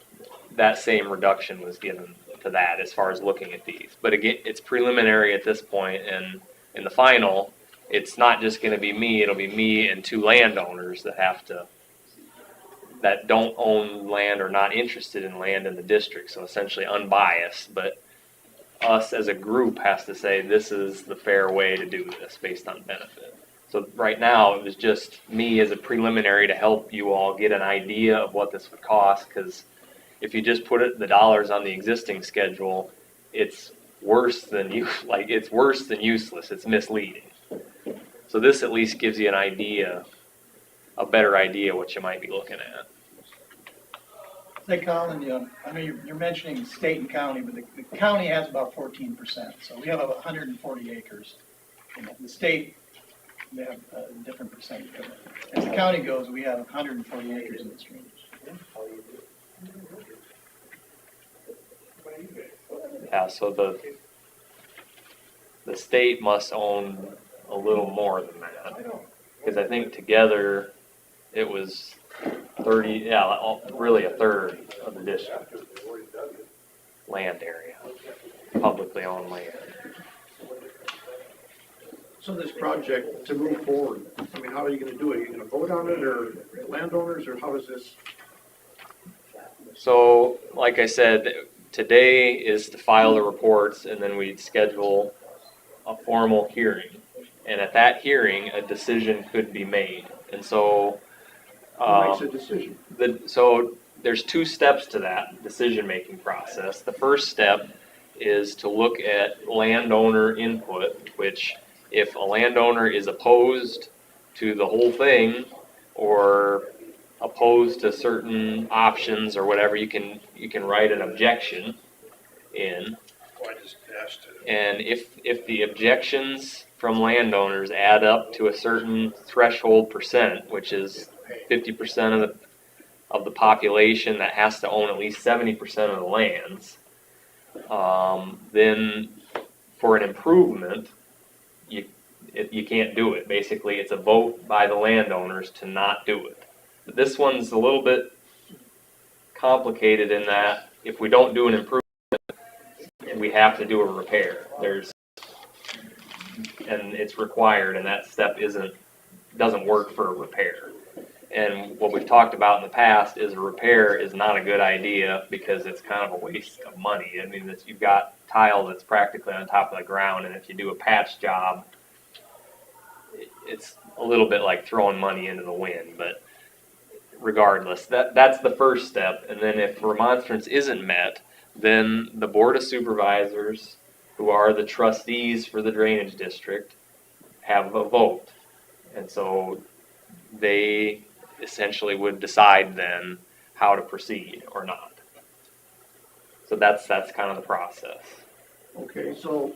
that same reduction was given to that as far as looking at these. But again, it's preliminary at this point, and in the final, it's not just going to be me. It'll be me and two landowners that don't own land or not interested in land in the district, so essentially unbiased, but us as a group has to say this is the fair way to do this based on benefit. So right now it was just me as a preliminary to help you all get an idea of what this would cost, because if you just put the dollars on the existing schedule, it's worse than useless. It's misleading. So this at least gives you a better idea what you might be looking at. Say, Colin, I know you're mentioning state and county, but the county has about 14%. So we have 140 acres. And the state, they have a different percentage. As the county goes, we have 140 acres in the stream. Yeah, so the state must own a little more than that, because I think together it was 30, really a third of the district land area, publicly owned land. So this project, to move forward, I mean, how are you gonna do it? Are you gonna vote on it, or landowners, or how does this? So, like I said, today is to file the reports, and then we'd schedule a formal hearing. And at that hearing, a decision could be made. And so, Who makes a decision? so there's two steps to that decision-making process. The first step is to look at landowner input, which if a landowner is opposed to the whole thing or opposed to certain options or whatever, you can write an objection in. I just asked it. And if the objections from landowners add up to a certain threshold percent, which is 50% of the population that has to own at least 70% of the lands, then for an improvement, you can't do it. Basically, it's a vote by the landowners to not do it. But this one's a little bit complicated in that if we don't do an improvement, we have to do a repair. And it's required, and that step doesn't work for a repair. And what we've talked about in the past is a repair is not a good idea because it's kind of a waste of money. I mean, you've got tile that's practically on top of the ground, and if you do a patch job, it's a little bit like throwing money into the wind. But regardless, that's the first step. And then if remonstrance isn't met, then the Board of Supervisors, who are the trustees for the drainage district, have a vote. And so they essentially would decide then how to proceed or not. So that's kind of the process. Okay, so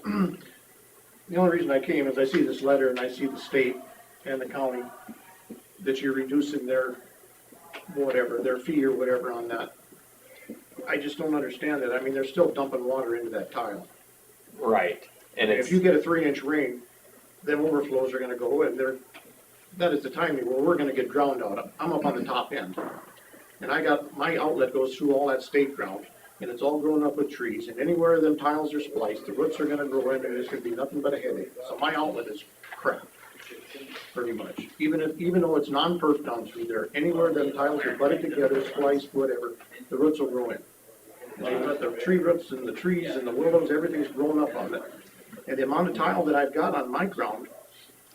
the only reason I came is I see this letter and I see the state and the county that you're reducing their fee or whatever on that. I just don't understand it. I mean, they're still dumping water into that tile. Right. And If you get a 3-inch rain, them overflows are gonna go in. That is the timing where we're gonna get drowned out. I'm up on the top end. And my outlet goes through all that state ground, and it's all grown up with trees. And anywhere them tiles are spliced, the roots are gonna grow in, and it's gonna be nothing but a headache. So my outlet is crap, pretty much. Even though it's non-perf down through there, anywhere them tiles are butted together, spliced, whatever, the roots will grow in. And you've got the tree roots and the trees and the willows, everything's grown up on it. And the amount of tile that I've got on my ground,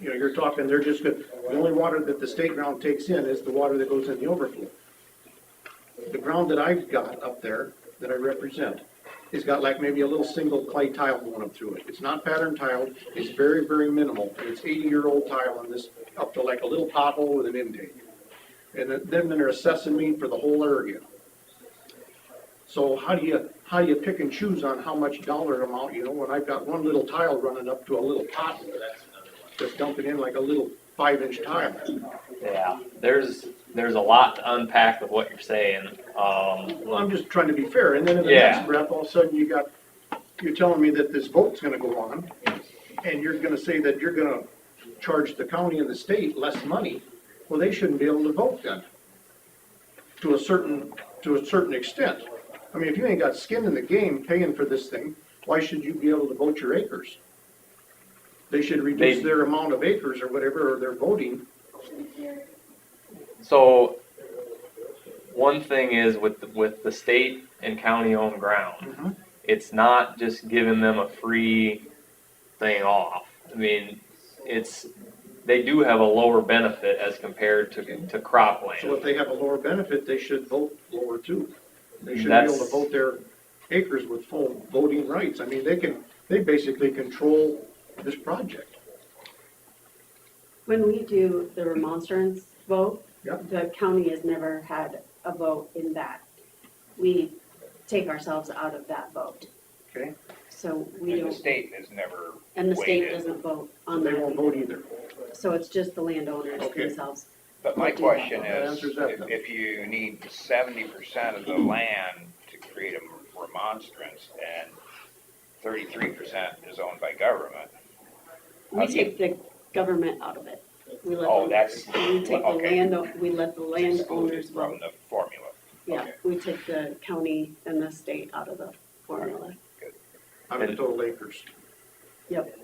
you're talking, they're just good. The only water that the state ground takes in is the water that goes in the overflow. The ground that I've got up there, that I represent, has got like maybe a little single clay tile going up through it. It's not pattern tiled, it's very, very minimal, and it's 80-year-old tile on this, up to like a little pothole with an intake. And then they're assessing me for the whole area. So how do you pick and choose on how much dollar amount, when I've got one little tile running up to a little pothole that's dumping in like a little 5-inch tile? Yeah, there's a lot to unpack with what you're saying. Well, I'm just trying to be fair, and then in the Yeah. next breath, all of a sudden you're telling me that this vote's gonna go on, and you're gonna say that you're gonna charge the county and the state less money. Well, they shouldn't be able to vote then, to a certain extent. I mean, if you ain't got skin in the game paying for this thing, why should you be able to vote your acres? They should reduce their amount of acres or whatever, or their voting. So one thing is with the state and county owned ground, it's not just giving them a free thing off. I mean, they do have a lower benefit as compared to cropland. So if they have a lower benefit, they should vote lower too. They should be able to vote their acres with full voting rights. I mean, they basically control this project. When we do the remonstrance vote, Yep. the county has never had a vote in that. We take ourselves out of that vote. Okay. So we And the don't, state has never and the state weighed in. doesn't vote So on they that. won't vote either. So it's just the landowners Okay. themselves. But my What do you want? question That is, answers that then. if you need 70% of the land to create a remonstrance and 33% is owned by government. We take the government out of it. We let Oh, the- that's, We take okay. we let the landowners From vote. the formula. Yeah, Okay. we take the county and the state out of the formula. Out of the total acres. Yep.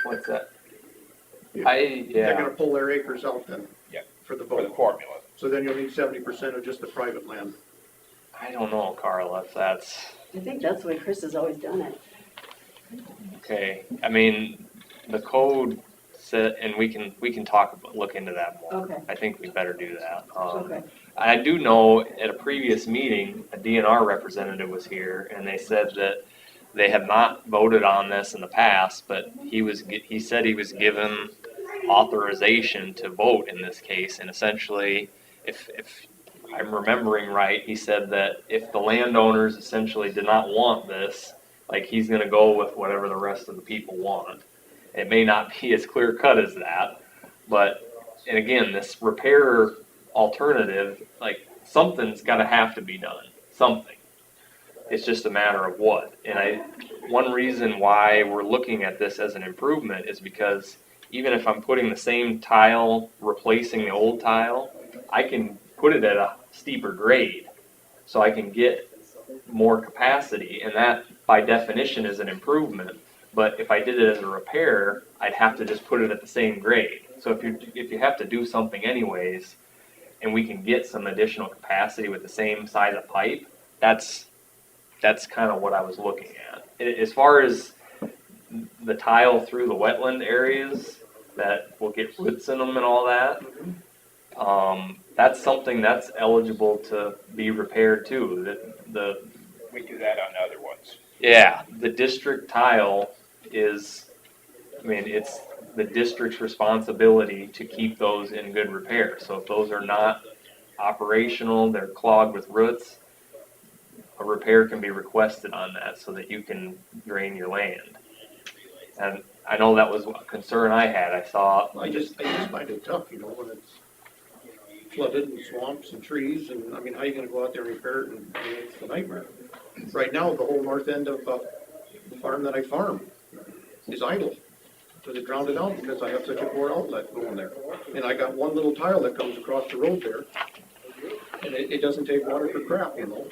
What's that? They're gonna pull their acres out then. Yeah. For the For the vote. formula. So then you'll need 70% of just the private land. I don't know, Carla, if that's, I think that's the way Chris has always done it. okay. I mean, the code said, and we can look into that more. Okay, I think we better do that. okay. I do know at a previous meeting, a DNR representative was here, and they said that they have not voted on this in the past, but he said he was given authorization to vote in this case, and essentially, if I'm remembering right, he said that if the landowners essentially did not want this, like he's gonna go with whatever the rest of the people want. It may not be as clear cut as that, but, and again, this repair alternative, like, something's gotta have to be done, something. It's just a matter of what. And one reason why we're looking at this as an improvement is because even if I'm putting the same tile, replacing the old tile, I can put it at a steeper grade, so I can get more capacity, and that by definition is an improvement. But if I did it as a repair, I'd have to just put it at the same grade. So if you have to do something anyways, and we can get some additional capacity with the same size of pipe, that's kind of what I was looking at. As far as the tile through the wetland areas that will get roots in them and all that, that's something that's eligible to be repaired too. We do that on other ones. Yeah, the district tile is, I mean, it's the district's responsibility to keep those in good repair. So if those are not operational, they're clogged with roots, a repair can be requested on that so that you can drain your land. And I know that was a concern I had. I just find it tough, you know, when it's flooded and swamps and trees, and, I mean, how are you gonna go out there and repair it, and, I mean, it's a nightmare. Right now, the whole north end of, the farm that I farm is idle, because it drowned it out because I have such a poor outlet going there. And I got one little tile that comes across the road there, and it doesn't take water for crap, you know.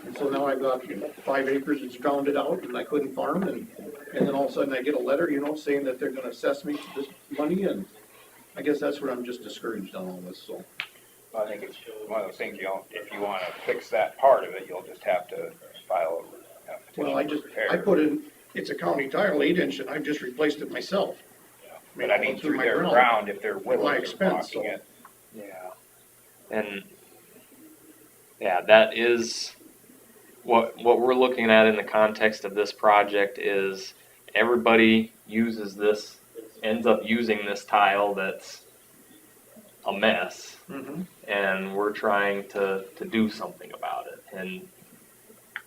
And so now I've got, 5 acres, it's drowned it out, and I couldn't farm, and then all of a sudden I get a letter, saying that they're gonna assess me this money, and I guess that's where I'm just discouraged on all this, so. I think it's one of those things, if you wanna fix that part of it, you'll just have to file a petition Well, for repair. I put in, it's a county tile 8-inch, and I've just replaced it myself. But I mean, through my their ground, if they're willing my to expense, blocking so. it. Yeah. And, yeah, that is, what we're looking at in the context of this project is everybody ends up using this tile that's a mess. Mm-hmm. And we're trying to do something about it. And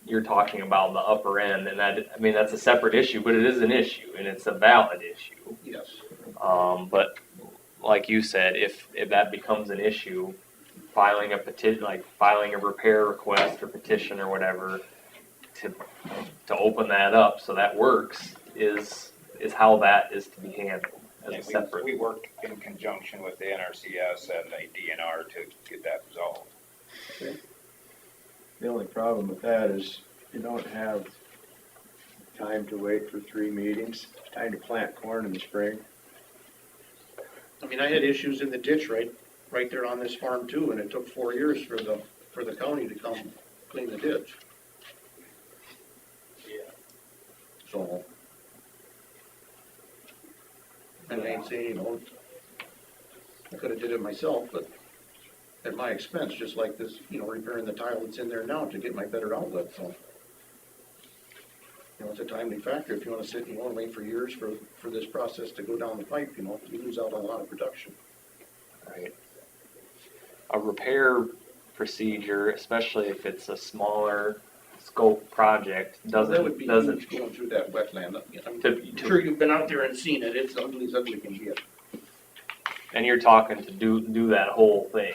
you're talking about the upper end, and that's a separate issue, but it is an issue, and it's a valid issue. Yes. But like you said, if that becomes an issue, filing a repair request or petition or whatever to open that up so that works is how that is to be handled as a separate. We worked in conjunction with the NRCS and the DNR to get that resolved. Okay. The only problem with that is you don't have time to wait for 3 meetings. It's time to plant corn in the spring. I mean, I had issues in the ditch right there on this farm too, and it took 4 years for the county to come clean the ditch. So. And I ain't saying, I could've did it myself, but at my expense, just like this, repairing the tile that's in there now to get my better outlet, so. It's a timely factor. If you wanna sit and you wanna wait for years for this process to go down the pipe, you lose out on a lot of production. Right. A repair procedure, especially if it's a smaller scope project, That would be huge going through that wetland. I'm sure you've been out there and seen it. It's ugly as ugly can get. And you're talking to do that whole thing.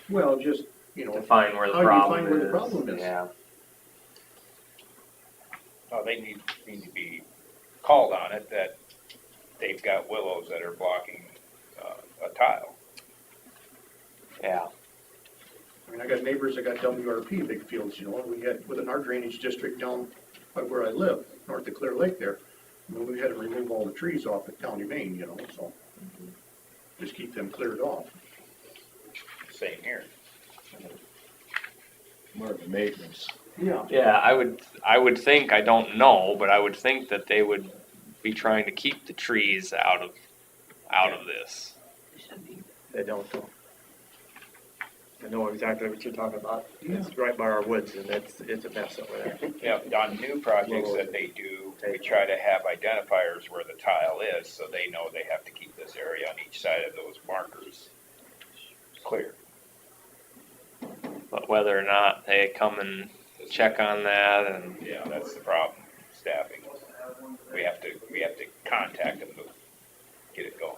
Well, just, to find where the how do you problem find where the problem is? Yeah. Oh, they need to be called on it that they've got willows that are blocking a tile. Yeah. I mean, I got neighbors that got WRP big fields, and we had, within our drainage district down by where I live, north of Clear Lake there, we had to remove all the trees off at County Main, so just keep them cleared off. Same here. more of a maintenance. Yeah, I would think, I don't know, but I would think that they would be trying to keep the trees out of this. They don't though. I know exactly what you're talking about. It's right by our woods and it's a mess over there. Yeah, on new projects that they do, we try to have identifiers where the tile is, so they know they have to keep this area on each side of those markers clear. But whether or not they come and check on that and. Yeah, that's the problem, staffing. We have to contact them to get it going.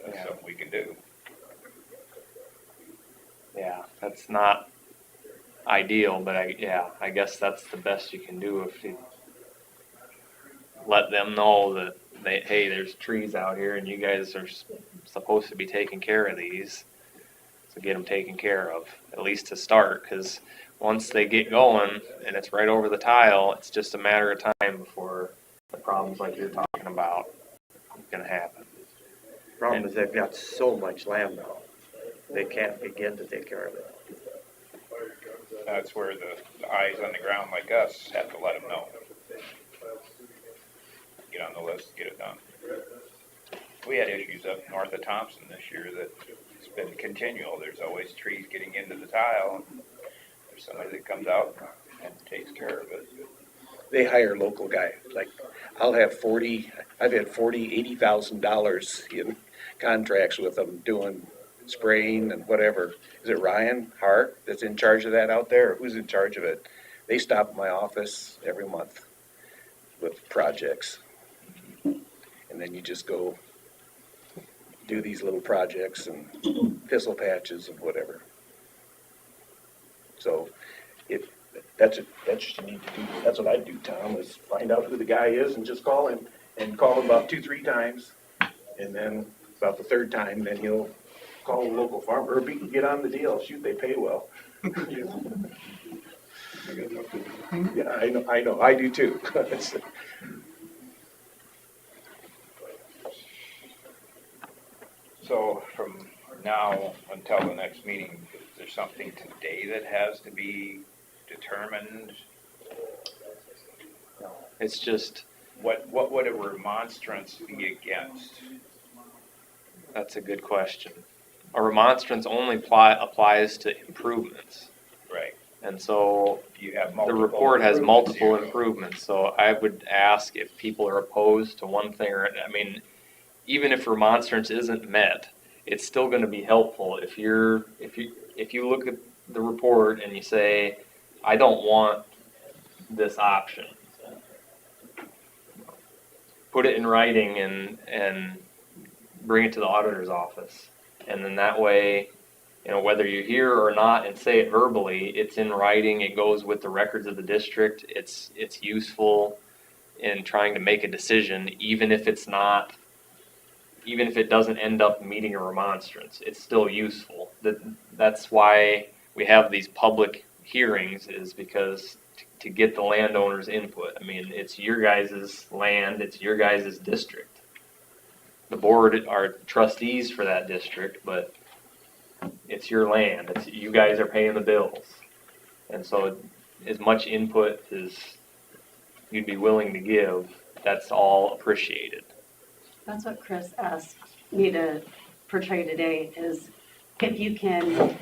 That's something we can do. Yeah, that's not ideal, but I guess that's the best you can do if you let them know that hey, there's trees out here and you guys are supposed to be taking care of these. So get them taken care of, at least to start, because once they get going and it's right over the tile, it's just a matter of time before the problems like you're talking about can happen. Problem is they've got so much land now, they can't begin to take care of it. That's where the eyes on the ground like us have to let them know. Get on the list, get it done. We had issues up north of Thompson this year that it's been continual. There's always trees getting into the tile. And there's somebody that comes out and takes care of it. They hire a local guy, like, I've had $80,000 in contracts with them doing spraying and whatever. Is it Ryan Hart that's in charge of that out there, or who's in charge of it? They stop at my office every month with projects. And then you just go do these little projects and thistle patches and whatever. So, that's what you need to do. That's what I'd do, Tom, is find out who the guy is and just call him, and call him about 2-3 times. And then about the third time, then he'll call the local farmer, or get on the deal. Shoot, they pay well. Yeah, I know, I do too. So from now until the next meeting, is there something today that has to be determined? It's just. What would a remonstrance be against? That's a good question. A remonstrance only applies to improvements. Right. And so You have the multiple report has improvements multiple here. improvements, so I would ask if people are opposed to one thing or, I mean, even if remonstrance isn't met, it's still gonna be helpful if you look at the report and you say, I don't want this option. Put it in writing and bring it to the auditor's office. And then that way, whether you're here or not and say it verbally, it's in writing, it goes with the records of the district, it's useful in trying to make a decision, even if it doesn't end up meeting a remonstrance, it's still useful. That's why we have these public hearings, is because to get the landowner's input. I mean, it's your guys' land, it's your guys' district. The board are trustees for that district, but it's your land. You guys are paying the bills. And so as much input as you'd be willing to give, that's all appreciated. That's what Chris asked me to portray today, is if you can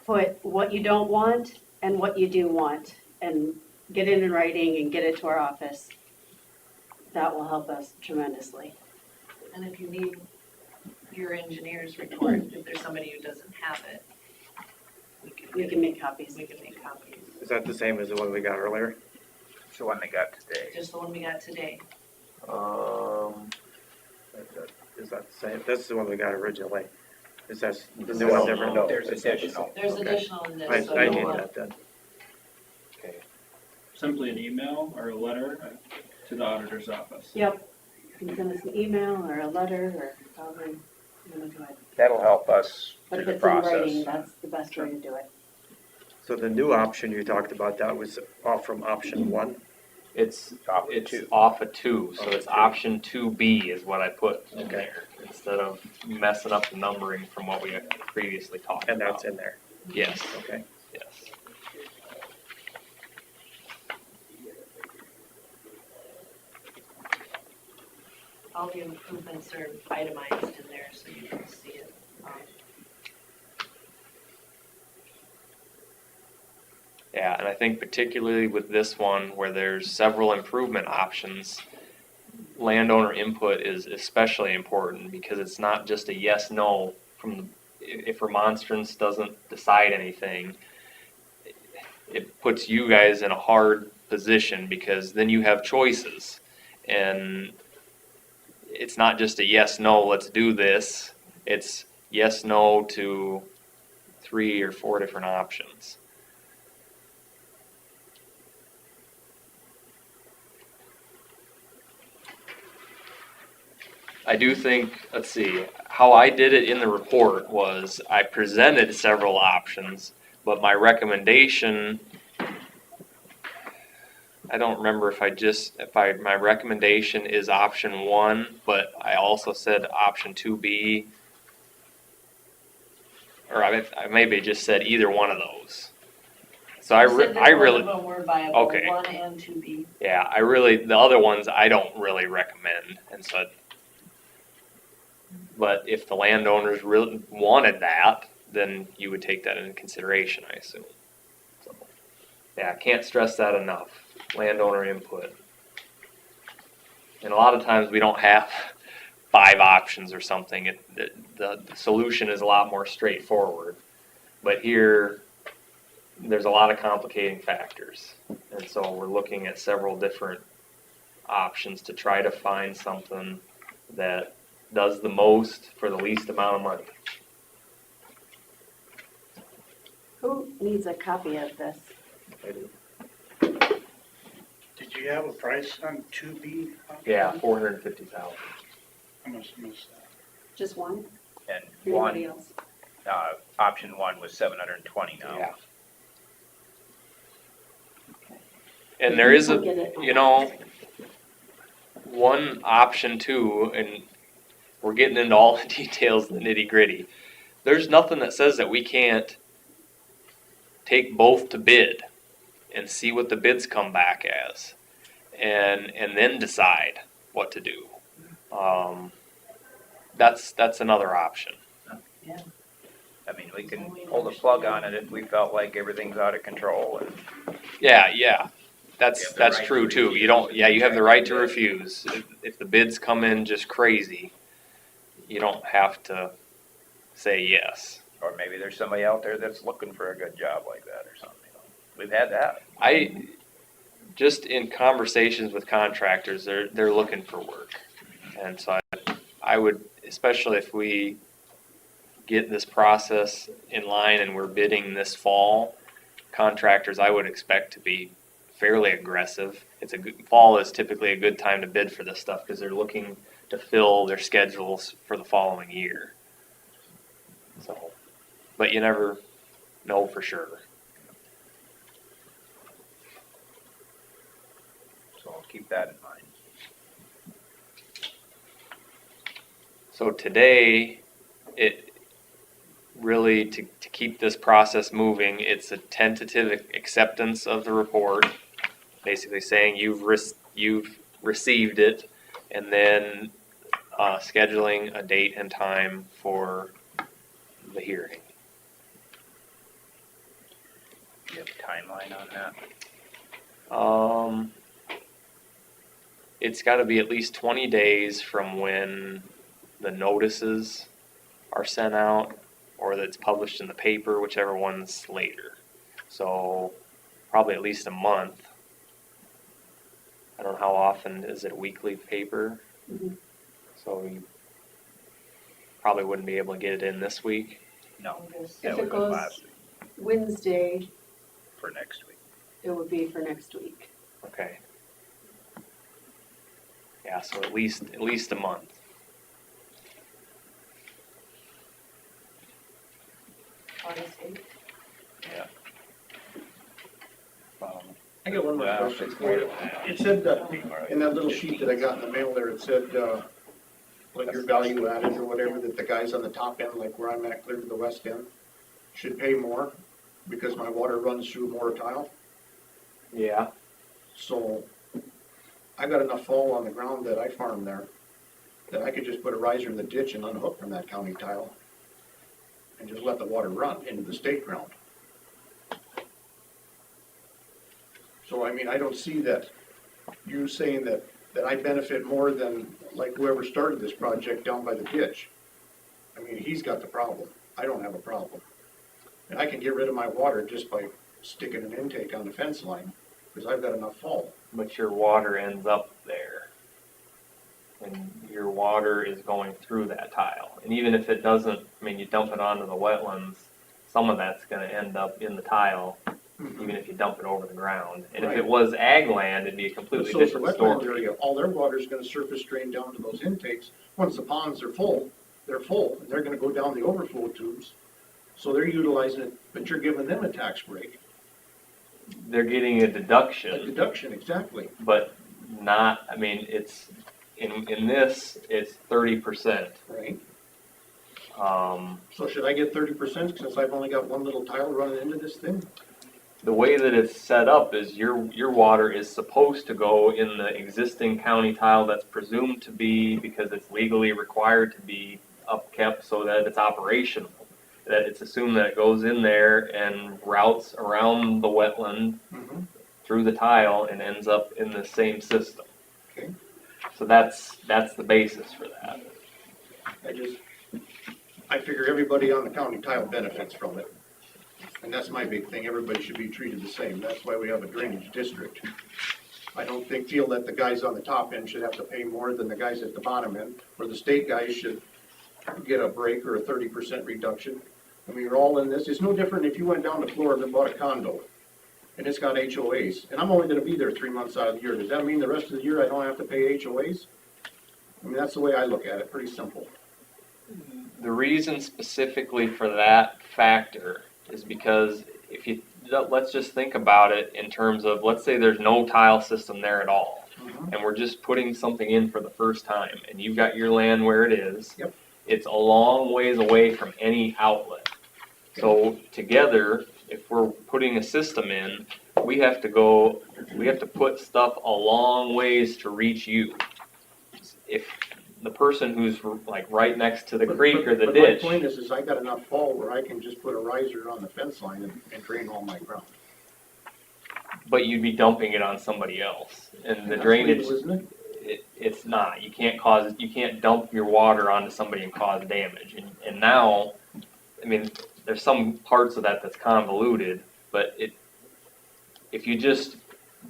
put what you don't want and what you do want and get it in writing and get it to our office, that will help us tremendously. And if you need your engineer's report, if there's somebody who doesn't have it, We can make copies. we can make copies. Is that the same as the one we got earlier? It's the one they got today. Just the one we got today. Is that the same? That's the one we got originally. Is that the new No, one different? No. there's it's not the additional. same. There's Okay. additional in this, so I you'll need want- that then. Simply an email or a letter to the auditor's office. Yep. You can send us an email or a letter or however you want to do it. That'll help us But through if the it's in writing, process. that's the best way to do it. So the new option you talked about, that was off from option 1? It's Off of it's two. off of 2, so Off of it's 2. option 2B is what I put in Okay. there. instead of messing up the numbering from what we had previously talked about. And that's in there. Yes, Okay. yes. All the improvements are itemized in there, so you can see it. Yeah, and I think particularly with this one where there's several improvement options, landowner input is especially important because it's not just a yes, no from the, if remonstrance doesn't decide anything, it puts you guys in a hard position because then you have choices. And it's not just a yes, no, let's do this. It's yes, no to 3 or 4 different options. I do think, let's see, how I did it in the report was I presented several options, but my recommendation, I don't remember if my recommendation is option 1, but I also said option 2B, or I maybe just said either one of those. So I really, Both of them were viable, okay. 1 and 2B. Yeah, the other ones I don't really recommend, and so. But if the landowners really wanted that, then you would take that into consideration, I assume. So, yeah, I can't stress that enough. Landowner input. And a lot of times we don't have 5 options or something. The solution is a lot more straightforward. But here, there's a lot of complicating factors. And so we're looking at several different options to try to find something that does the most for the least amount of money. Who needs a copy of this? I do. Did you have a price on 2B? Yeah, 450,000. I must have missed that. Just one? And Anybody else? option 1 was 720 now. Yeah. And there is one option too, and we're getting into all the details, the nitty gritty. There's nothing that says that we can't take both to bid and see what the bids come back as, and then decide what to do. That's another option. Yeah. I mean, we can pull the plug on it if we felt like everything's out of control. And Yeah. That's right true to too. refuse. You have the right to refuse. If the bids come in just crazy, you don't have to say yes. Or maybe there's somebody out there that's looking for a good job like that or something. We've had that. I just in conversations with contractors, they're looking for work, and so I would, especially if we get this process in line and we're bidding this fall, contractors I would expect to be fairly aggressive. Fall is typically a good time to bid for this stuff because they're looking to fill their schedules for the following year. So, but you never know for sure. So I'll keep that in mind. So today, it really, to keep this process moving, it's a tentative acceptance of the report, basically saying you've received it, and then scheduling a date and time for the hearing. Do you have a timeline on that? It's got to be at least 20 days from when the notices are sent out or that it's published in the paper, whichever one's later. So probably at least a month. I don't know how often, is it a weekly paper? Mhm. So you probably wouldn't be able to get it in this week. No. If That it would've been goes last week Wednesday, for next week. it would be for next week. Okay. Yeah, so at least a month. August 8th. Yeah. I got one more Well, question it's for you. more than that. It said, in that little sheet that I got in the mail there, it said, like your value added or whatever, that the guys on the top end, like where I'm at, clear to the west end, should pay more because my water runs through more tile. Yeah, So I got enough fall on the ground that I farm there that I could just put a riser in the ditch and unhook from that county tile and just let the water run into the state ground. So I mean, I don't see that you saying that I benefit more than like whoever started this project down by the ditch. I mean, he's got the problem. I don't have a problem. And I can get rid of my water just by sticking an intake on the fence line because I've got enough fall. but your water ends up there. And your water is going through that tile. And even if it doesn't, I mean, you dump it onto the wetlands, some of that's gonna end up in the tile, even if you dump it over the ground. And if it Right. was ag land, it'd be a But completely so is the different wetland story. area, all their water's gonna surface drain down to those intakes. Once the ponds are full, they're full, and they're gonna go down the overflow tubes. So they're utilizing it, but you're giving them a tax break, They're getting a a deduction, deduction, exactly. but not, I mean, it's, in this, it's 30%. Right. So So should I get 30% since I've only got one little tile running into this thing? the way that it's set up is your water is supposed to go in the existing county tile that's presumed to be, because it's legally required to be upkept so that it's operational. That it's assumed that it goes in there and routes around the wetland through the tile and ends up in the same system. Okay. So that's the basis for that. I figure everybody on the county tile benefits from it. And that's my big thing, everybody should be treated the same, that's why we have a drainage district. I don't feel that the guys on the top end should have to pay more than the guys at the bottom end, or the state guys should get a break or a 30% reduction. I mean, you're all in this, it's no different if you went down to Florida and bought a condo, and it's got HOAs, and I'm only gonna be there 3 months out of the year, does that mean the rest of the year I don't have to pay HOAs? I mean, that's the way I look at it, pretty simple. The reason specifically for that factor is because if you, let's just think about it in terms of, let's say there's no tile system there at all, and we're just putting something in for the first time, and you've got your land where it is. Yep. It's a long ways away from any outlet. So together, if we're putting a system in, we have to put stuff a long ways to reach you. If the person who's like right next to the creek or the But ditch. my point is I got enough fall where I can just put a riser on the fence line and drain all my ground. But you'd be dumping it on somebody else, and the That's drainage, legal, isn't it? it's not. You can't dump your water onto somebody and cause damage. And now, I mean, there's some parts of that that's convoluted, but if you just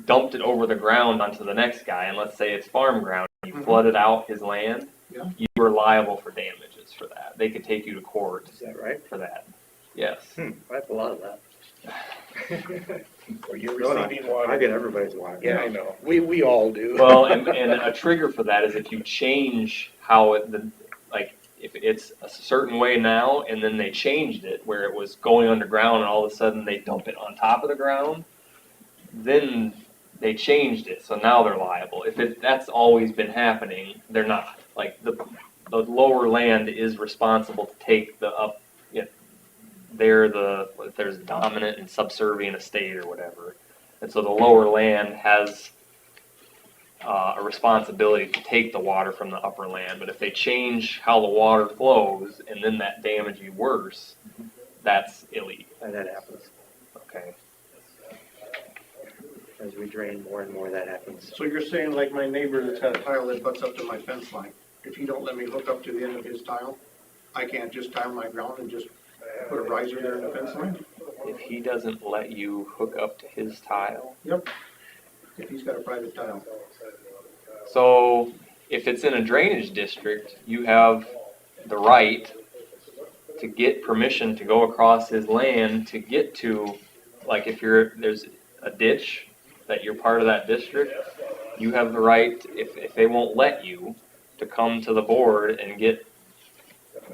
dumped it over the ground onto the next guy, and let's say it's farm ground, you flooded out his land, Yeah. you were liable for damages for that. They could take you to court Is that right? for that. Yes. I have a lot of that. Or you're No, no, receiving water. I get everybody's water. Yeah, I know. We all do. Well, and a trigger for that is if you change how if it's a certain way now and then they changed it where it was going underground and all of a sudden they dump it on top of the ground, then they changed it, so now they're liable. If that's always been happening, they're not. Like the lower land is responsible to take the up. If there's dominant and subservient estate or whatever, and so the lower land has a responsibility to take the water from the upper land. But if they change how the water flows and then that damage you worse, that's illegal. And that happens. Okay. As we drain more and more, that happens. So you're saying like my neighbor that's got a tile that butts up to my fence line, if he don't let me hook up to the end of his tile, I can't just tile my ground and just put a riser there in the fence line? If he doesn't let you hook up to his tile, Yep. If he's got a private tile. so if it's in a drainage district, you have the right to get permission to go across his land to get to, like if there's a ditch that you're part of that district, you have the right, if they won't let you, to come to the board and get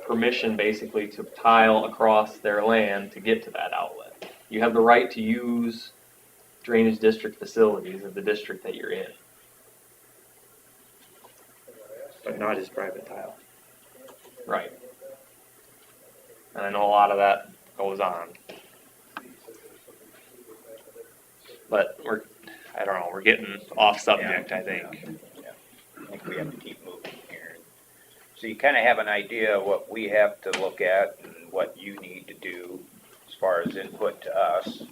permission basically to tile across their land to get to that outlet. You have the right to use drainage district facilities of the district that you're in. but not his private tile. Right. And I know a lot of that goes on. But I don't know, we're getting off subject, I think. I think we have to keep moving here. So you kind of have an idea of what we have to look at and what you need to do as far as input to us.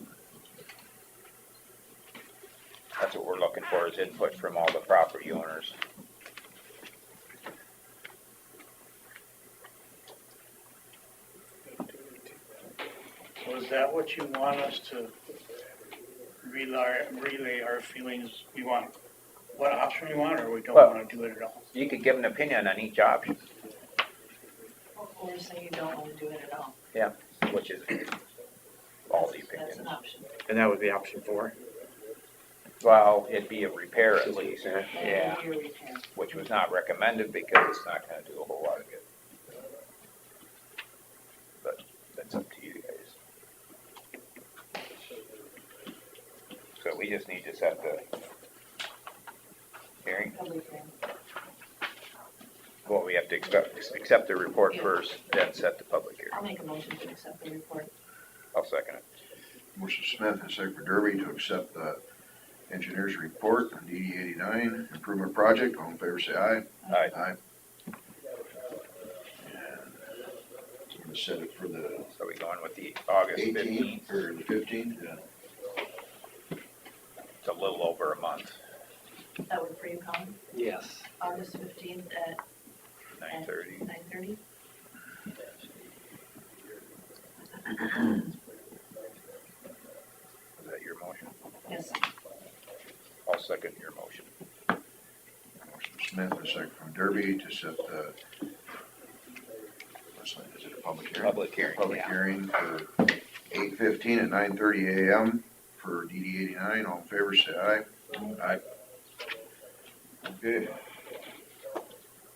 That's what we're looking for, is input from all the property owners. So is that what you want us to relay our feelings? We want, what option we want, or we don't Well, want to do it at all? You could give an opinion on each option. Or say you don't want to do it at all. Yeah, which is all the That's opinions. an option. And that would be option 4. Well, it'd be a repair at least, yeah, Maybe a repair. which was not recommended because it's not gonna do a whole lot of good. But that's up to you guys. So we just need to set the hearing. Public hearing. Well, we have to accept the report Yeah. first, then set the public hearing. I'll make a motion to accept the report. I'll second it. Motion Smith and second for Derby to accept the engineer's report on DD 89 improvement project. All in favor, say aye. Aye. Aye. And we're gonna set it for the So we going with the August 18th 15th? or the 15th? Yeah. It's a little over a month, That would for you, Colin? Yes. August 15th at 9:30. 9:30? Is that your motion? Yes. I'll second your motion. Motion Smith and second from Derby to set the, is it a public hearing? Public hearing, Public yeah. hearing for 8:15 at 9:30 a.m. for DD 89. All in favor, say aye. Aye. Okay.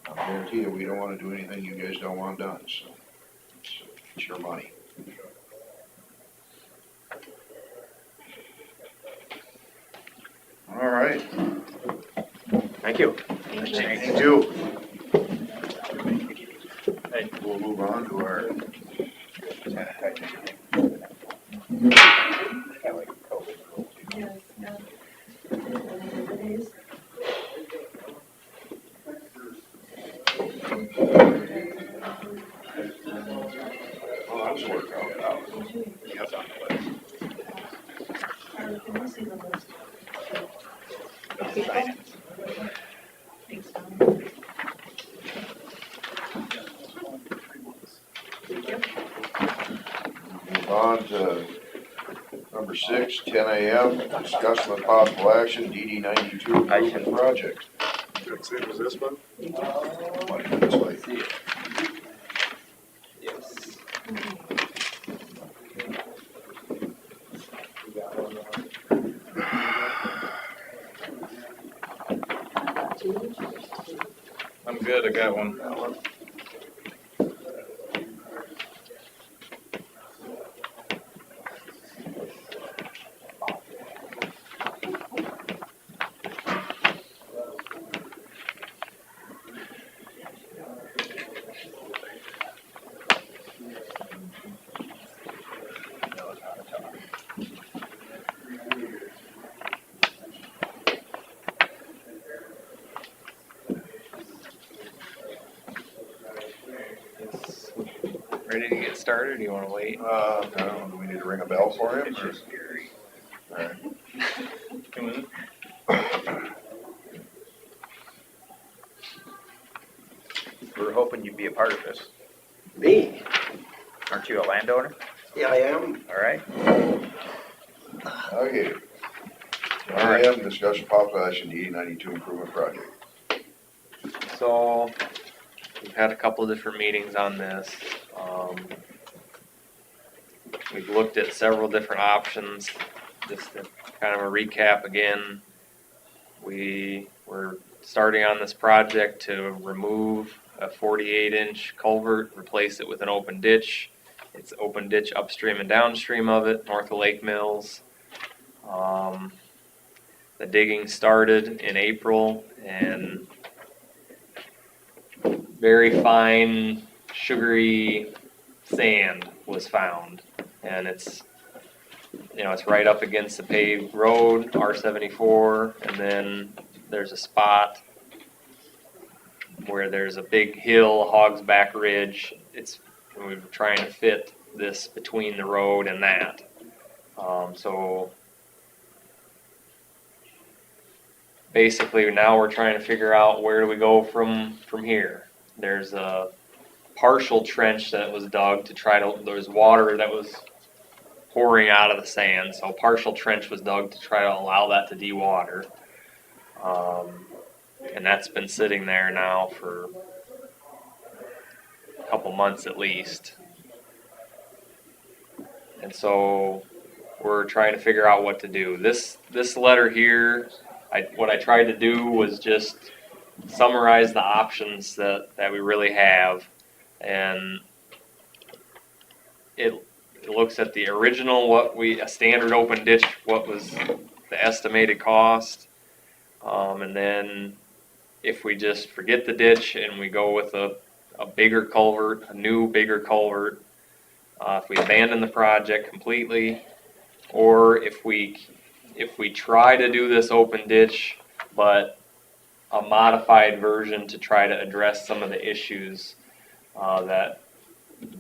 I guarantee you, we don't wanna do anything you guys don't want done, so it's your money. All right. Thank you. Thank you. Thank you. We'll move on to our Yes, yeah. well, that was a workout. That's on the list. Can we see the list? Sign it. Thanks, Tom. Move on to number 6, 10 a.m. Discussion with possible action, DD 92 improvement project. Was this one? This way. Yes. I'm good, I got one. Ready to get started, or do you wanna wait? I don't know, do we need to ring a bell for him? It's just scary. All right. Come in. We were hoping you'd be a part of this. Me? Aren't you a landowner? Yeah, I am. All right. Okay. 10 a.m. Discussion possible action, DD 92 improvement project. So, we've had a couple of different meetings on this. We've looked at several different options. Just to kind of a recap again, we were starting on this project to remove a 48-inch culvert, replace it with an open ditch. It's open ditch upstream and downstream of it, north of Lake Mills. The digging started in April, and very fine, sugary sand was found. And it's, it's right up against the paved road, R-74, and then there's a spot where there's a big hill, Hog's Back Ridge. We're trying to fit this between the road and that. So basically now we're trying to figure out where do we go from here. There's a partial trench that was dug there's water that was pouring out of the sand, so a partial trench was dug to try to allow that to dewater. And that's been sitting there now for a couple months at least. And so we're trying to figure out what to do. This letter here, what I tried to do was just summarize the options that we really have, and it looks at the original, a standard open ditch, what was the estimated cost, and then if we just forget the ditch and we go with a bigger culvert, a new bigger culvert, if we abandon the project completely, or if we try to do this open ditch, but a modified version to try to address some of the issues that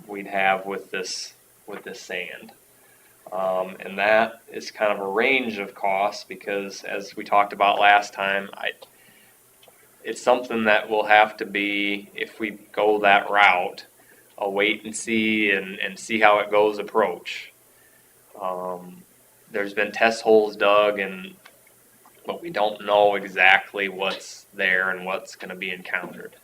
we'd have with this sand. And that is kind of a range of costs because, as we talked about last time, it's something that will have to be, if we go that route, a wait and see and see how it goes approach. There's been test holes dug, but we don't know exactly what's there and what's going to be encountered.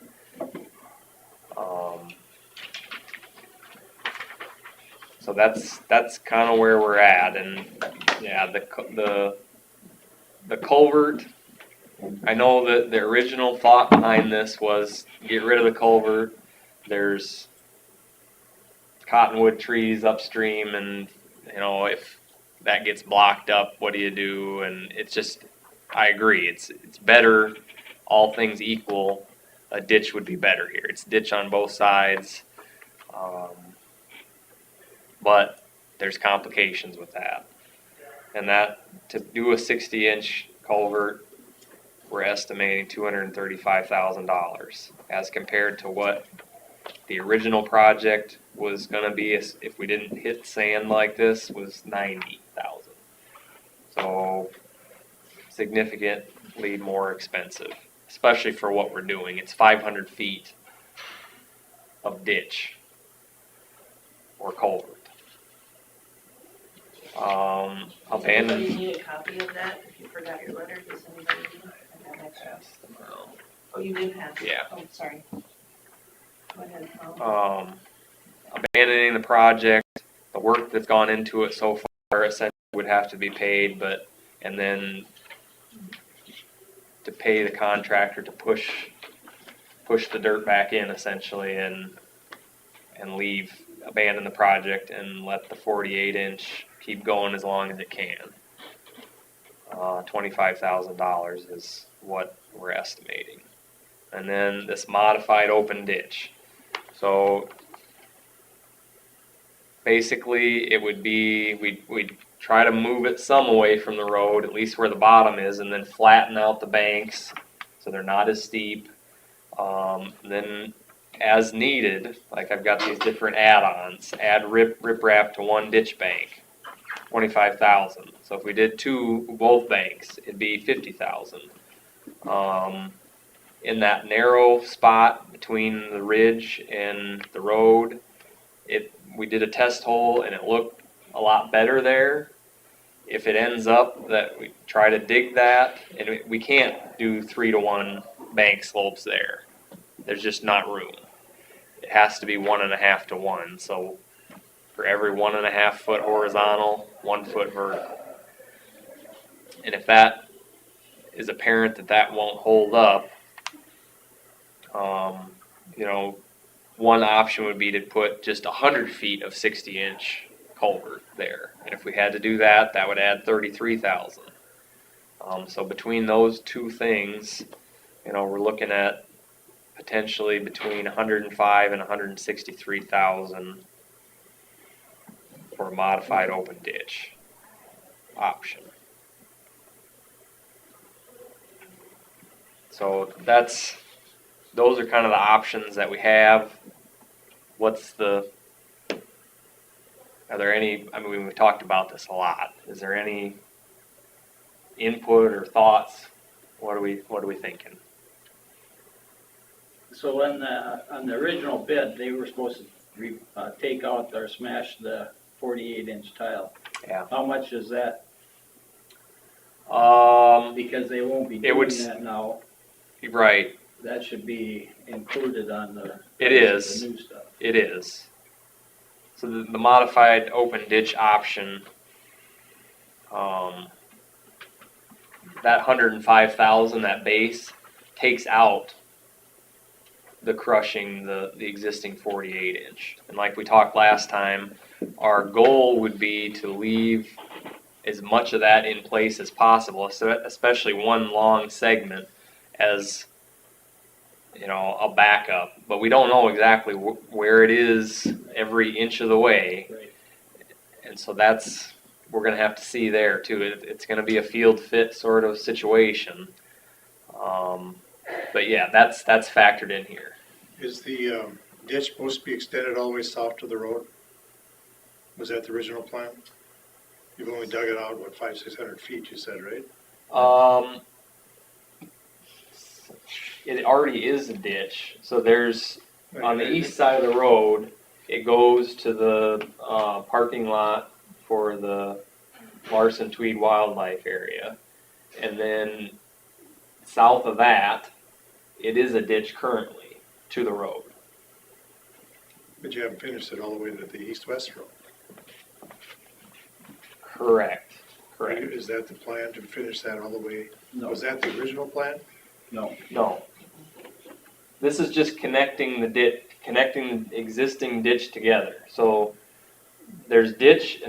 So that's kind of where we're at, and yeah, the culvert. I know that the original thought behind this was get rid of the culvert. There's cottonwood trees upstream, and if that gets blocked up, what do you do? And it's just, I agree, it's better, all things equal, a ditch would be better here. It's ditch on both sides, but there's complications with that. And that, to do a 60-inch culvert, we're estimating $235,000 as compared to what the original project was going to be if we didn't hit sand like this was $90,000. So significantly more expensive, especially for what we're doing. It's 500 feet of ditch or culvert. Do Abandoned. you need a copy of that if you forgot your letter? Does anybody need it? Oh, you did pass it? Yeah. Oh, sorry. Go ahead. Abandoning the project, the work that's gone into it so far essentially would have to be paid, and then to pay the contractor to push the dirt back in essentially and abandon the project and let the 48-inch keep going as long as it can. $25,000 is what we're estimating. And then this modified open ditch. So basically it would be, we'd try to move it some away from the road, at least where the bottom is, and then flatten out the banks so they're not as steep. Then as needed, like I've got these different add-ons, add riprap to one ditch bank, $25,000. So if we did both banks, it'd be $50,000. In that narrow spot between the ridge and the road, we did a test hole and it looked a lot better there. If it ends up that we try to dig that, and we can't do 3-to-1 bank slopes there. There's just not room. It has to be 1.5 to 1. So for every 1.5 foot horizontal, 1 foot vertical. And if that is apparent that won't hold up, one option would be to put just 100 feet of 60-inch culvert there. And if we had to do that, that would add $33,000. So between those two things, we're looking at potentially between 105 and 163,000 for a modified open ditch option. So those are kind of the options that we have. Are there any, I mean, we've talked about this a lot. Is there any input or thoughts? What are we thinking? So on the original bid, they were supposed to take out or smash the 48-inch tile. Yeah. How much is that? Because they won't be doing that now. Right. That should be included on the. It is. The new stuff. It is. So the modified open ditch option, that 105,000, that base, takes out the crushing the existing 48-inch. And like we talked last time, our goal would be to leave as much of that in place as possible, especially one long segment as, you know, a backup. But we don't know exactly where it is every inch of the way. Right. And so we're going to have to see there too. It's going to be a field fit sort of situation. But yeah, that's factored in here. Is the ditch supposed to be extended all the way south to the road? Was that the original plan? You've only dug it out, 500-600 feet, you said, right? It already is a ditch. So there's, on the east side of the road, it goes to the parking lot for the Larson Tweed Wildlife Area. And then south of that, it is a ditch currently to the road. But you haven't finished it all the way to the east-west road. Correct. Is that the plan, to finish that all the way? No. Was that the original plan? No. This is just connecting the existing ditch together. So there's ditch,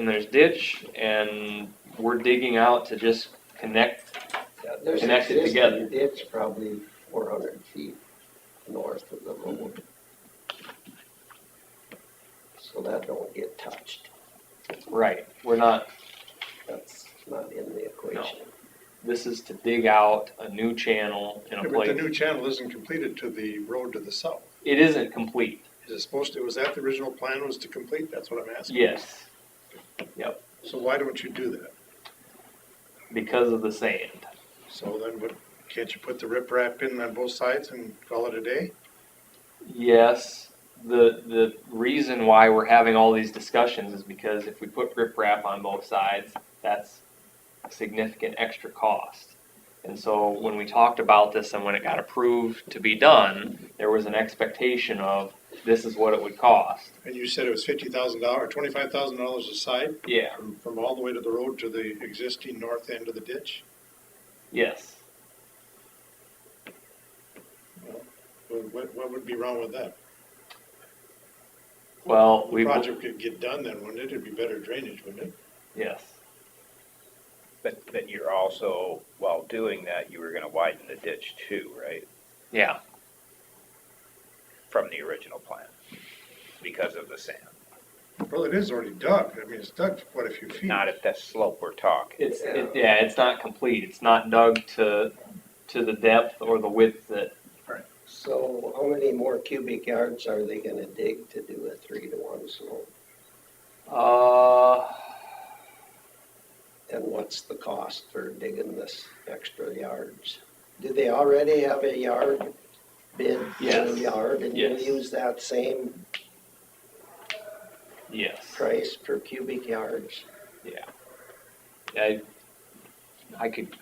and we're digging out to just connect it together. Ditch probably 400 feet north of the road. So that don't get touched. Right. That's not in the equation. This is to dig out a new channel in a But place. the new channel isn't completed to the road to the south. It isn't complete. Is it supposed to, was that the original plan, was to complete? That's what I'm asking. Yes. Yep. So why don't you do that? Because of the sand. So then can't you put the riprap in on both sides and call it a day? Yes. The reason why we're having all these discussions is because if we put riprap on both sides, that's a significant extra cost. And so when we talked about this and when it got approved to be done, there was an expectation of this is what it would cost. And you said it was $50,000 or $25,000 a side? Yeah. From all the way to the road to the existing north end of the ditch? Yes. Well, what would be wrong with that? Well, The project could get done then, wouldn't it? It'd be better drainage, wouldn't it? Yes. But you're also, while doing that, you were gonna widen the ditch too, right? Yeah. From the original plan, because of the sand. Well, it is already dug. I mean, it's dug quite a few feet. Not at that slope we're talking. It's not complete. It's not dug to the depth or the width that. So how many more cubic yards are they gonna dig to do a 3-to-1 slope? And what's the cost for digging this extra yards? Do they already have a yard bid per Yes. yard, and you Yes. use that same Yes. price per cubic yards? Yeah. I could,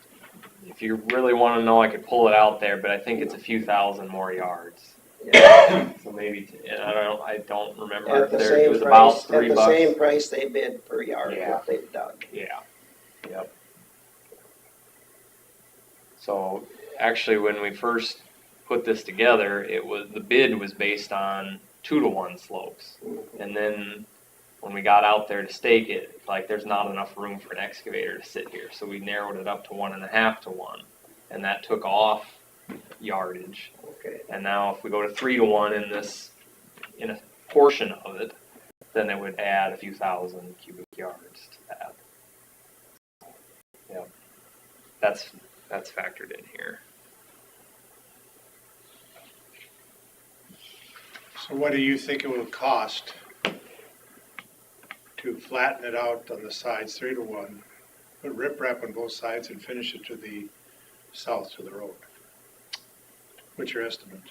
if you really want to know, I could pull it out there, but I think it's a few thousand more yards. Yeah. So maybe, and I don't remember At if the there, it same was about price, $3. at the same price they bid per yard Yeah. what they've dug. Yeah. Yep. So actually, when we first put this together, the bid was based on 2-to-1 slopes, and then when we got out there to stake it, like there's not enough room for an excavator to sit here, so we narrowed it up to 1.5-to-1, and that took off yardage. Okay. And now if we go to 3-to-1 in this, in a portion of it, then it would add a few thousand cubic yards to that. Yep. That's factored in here. So what do you think it will cost to flatten it out on the sides, 3-to-1, put riprap on both sides and finish it to the south to the road? What's your estimate?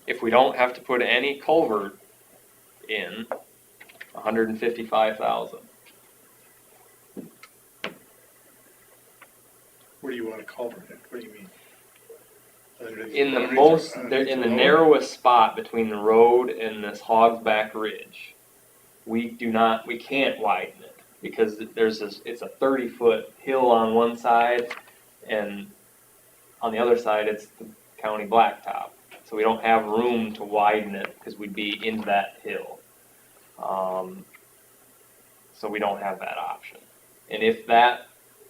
If we don't have to put any culvert in, 155,000. Where do you want to culvert it? What do you mean? In the narrowest spot between the road and this Hogsback Ridge, we can't widen it because it's a 30-foot hill on one side, and on the other side it's the county blacktop. So we don't have room to widen it because we'd be into that hill. So we don't have that option. And if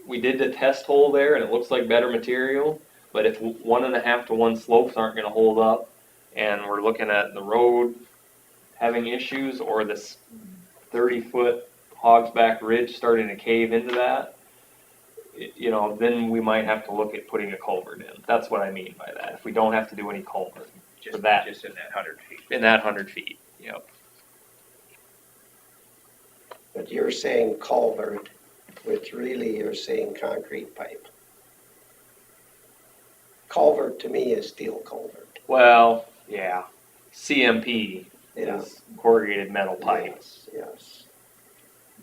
we did the test hole there and it looks like better material, but if 1.5-to-1 slopes aren't going to hold up, and we're looking at the road having issues or this 30-foot Hogsback Ridge starting to cave into that, then we might have to look at putting a culvert in. That's what I mean by that. If we don't have to do any culvert for that. Just in that 100 feet. In that 100 feet, yep. But you're saying culvert, which really you're saying concrete pipe. Culvert to me is steel culvert. Well, yeah. CMP Yeah. is corrugated metal pipe. Yes.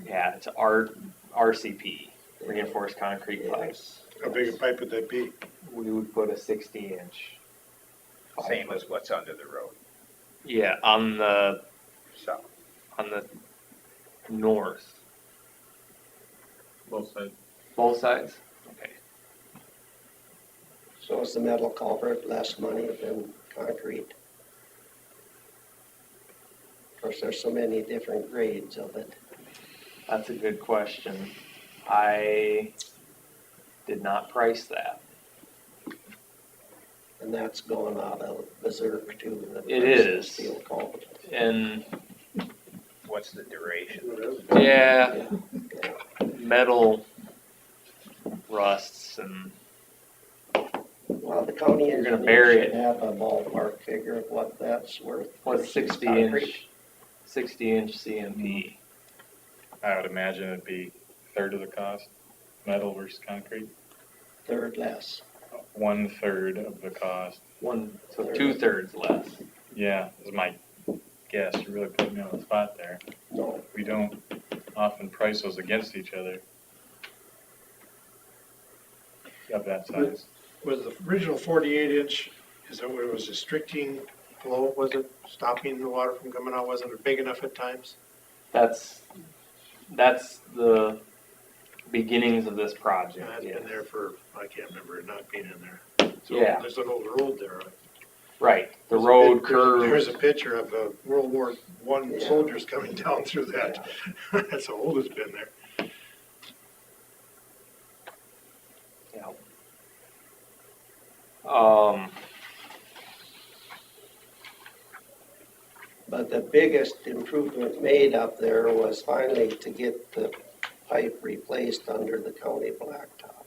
Yeah, it's RCP, reinforced concrete pipe. Yes. How big a pipe would that be? We would put a 60-inch. Same as what's under the road. Yeah, on the South. north. Both sides. Both sides? Okay. So is the metal culvert less money than concrete? Of course, there's so many different grades of it. That's a good question. I did not price that. And that's going out of berserk too. the It price of is. Steel culvert. And What's the duration? yeah, metal rusts and Well, the county You're gonna engineer bury should it. have a ballpark figure of what that's worth. what's versus concrete. 60-inch CMP. I would imagine it'd be a third of the cost, metal versus concrete. Third less. 1/3 of the cost. So 2/3 less. Yeah, is my guess. You really put me on the spot there. No. We don't often price those against each other. Of that size. Was the original 48-inch, is that what it was, restricting flow, was it? Stopping the water from coming out? Wasn't it big enough at times? That's the beginnings of this project. Yeah, it's yes. been there for, I can't remember it not being in there. So Yeah. there's an old road there. Right. The There's a road big- curve. There's a picture of World War I Yeah. soldiers coming down through that. That's how old it's been there. Yeah. But the biggest improvement made up there was finally to get the pipe replaced under the county blacktop.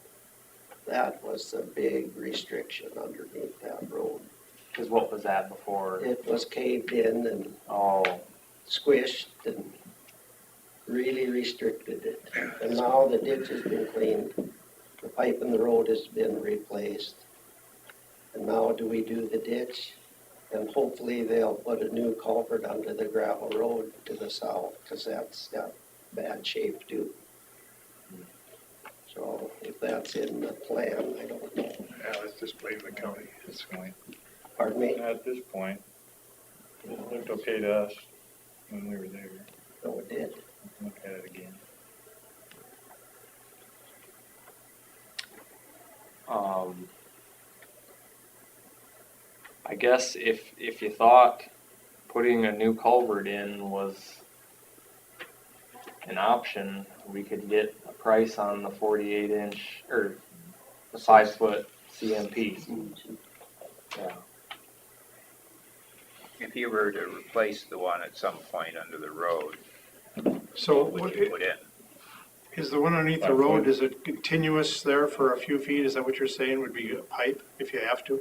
That was a big restriction underneath that road. Because what was that before? It was caved in and squished and really restricted it. And now the ditch has been cleaned, the pipe in the road has been replaced. And now do we do the ditch? And hopefully they'll put a new culvert under the gravel road to the south, because that's got bad shape too. So if that's in the plan, I don't know. Yeah, let's just blame the county at this point. Pardon me? At this point, it looked okay to us when we were there. No, it did. Look at it again. I guess if you thought putting a new culvert in was an option, we could get a price on the 48-inch or the 5-foot CMP. Yeah. If you were to replace the one at some point under the road, So what would you put in? is the one underneath the road, is it continuous there for a few feet? Is that what you're saying would be a pipe if you have to?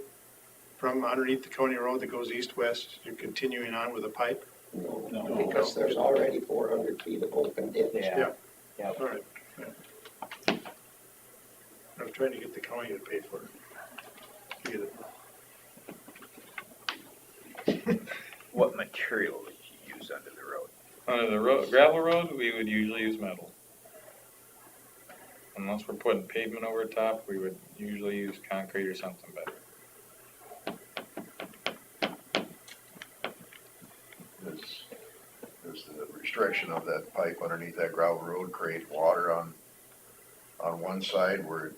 From underneath the county road that goes east-west, you're continuing on with a pipe? No, because there's already 400 feet of open ditch. Yeah. Yeah. All right. Yeah. I was trying to get the county to pay for it. To get it. What material would you use under the road? Under the road, gravel road, we would usually use metal. Unless we're putting pavement over top, we would usually use concrete or something better. Does the restriction of that pipe underneath that gravel road create water on one side where it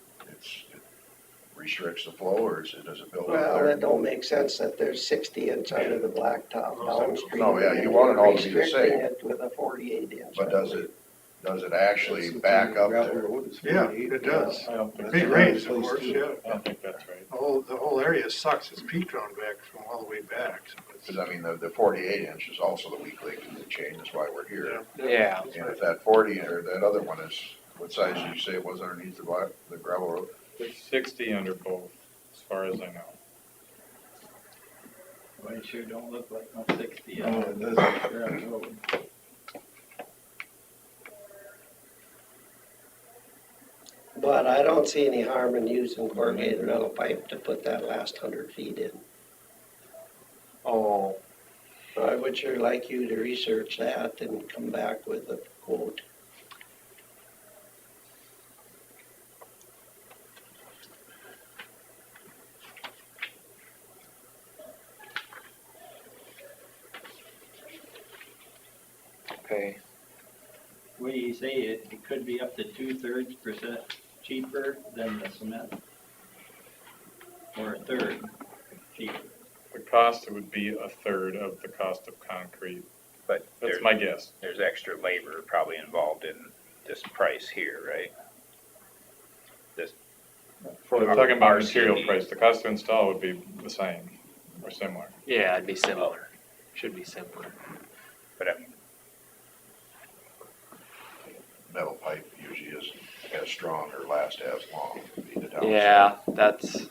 restricts the flow, or does it build up Well, there? it don't make sense that there's 60-inch under the blacktop downstream. No, yeah, you want it all to be the Restricting same. it with a 48-inch. But does it actually back up there? Yeah, it does. I don't think Big that's rains, right. of course, yeah. I don't think that's right. The whole area sucks. It's peat ground back from all the way back. So it's- Because I mean, the 48 inch is also the weak link in the chain, that's why we're here. Yeah. And if that 40 or that other one is, what size did you say it was underneath the gravel road? There's 60 under both, as far as I know. Well, it sure don't look like no 60. No, it doesn't. But I don't see any harm in using corrugated metal pipe to put that last 100 feet in. Oh, I would sure like you to research that and come back with a quote. okay. What do you say, it could be up to 2/3% cheaper than the cement? Or a third cheaper? The cost would be a third of the cost of concrete. But That's my guess. there's extra labor probably involved in this price here, right? This, We're talking about material price. The cost to install would be the same or similar. Yeah, it'd be similar. Should be similar. but Metal pipe usually isn't as strong or last as long. would be the downside. Yeah, that's,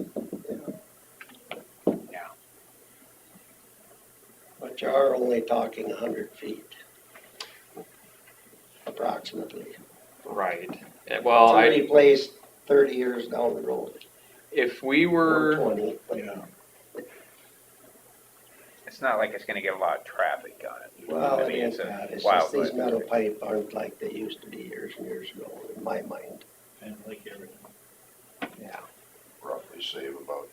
But you are only talking 100 feet. Approximately. right. Well, To I, replace 30 years down the road. if we Or were, 20. Yeah. it's not like it's gonna get a lot of traffic on it. Well, I it mean, is a that. It's wild just these west. metal pipe aren't like they used to be years and years ago, in my mind. And like everything. yeah, Roughly save about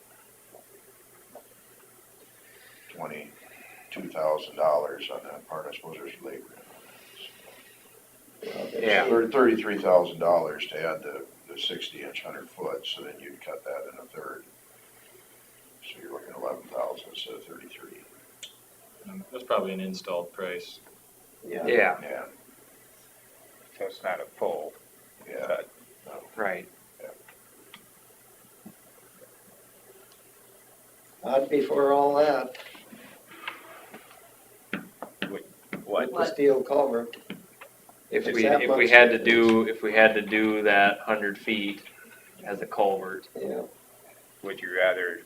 $22,000 on that part. I suppose there's labor. Yeah. $33,000 to add the 60-inch 100-foot, so then you'd cut that in a third. So you're looking at 11,000 instead of 33. That's probably an installed price. Yeah. yeah, Yeah, So it's not a full yeah. cut. right. I'd be for all that. What? The steel culvert. If It's we, that if we much had to difference. do, if we had to do that 100 feet as a culvert, Yeah. Would you rather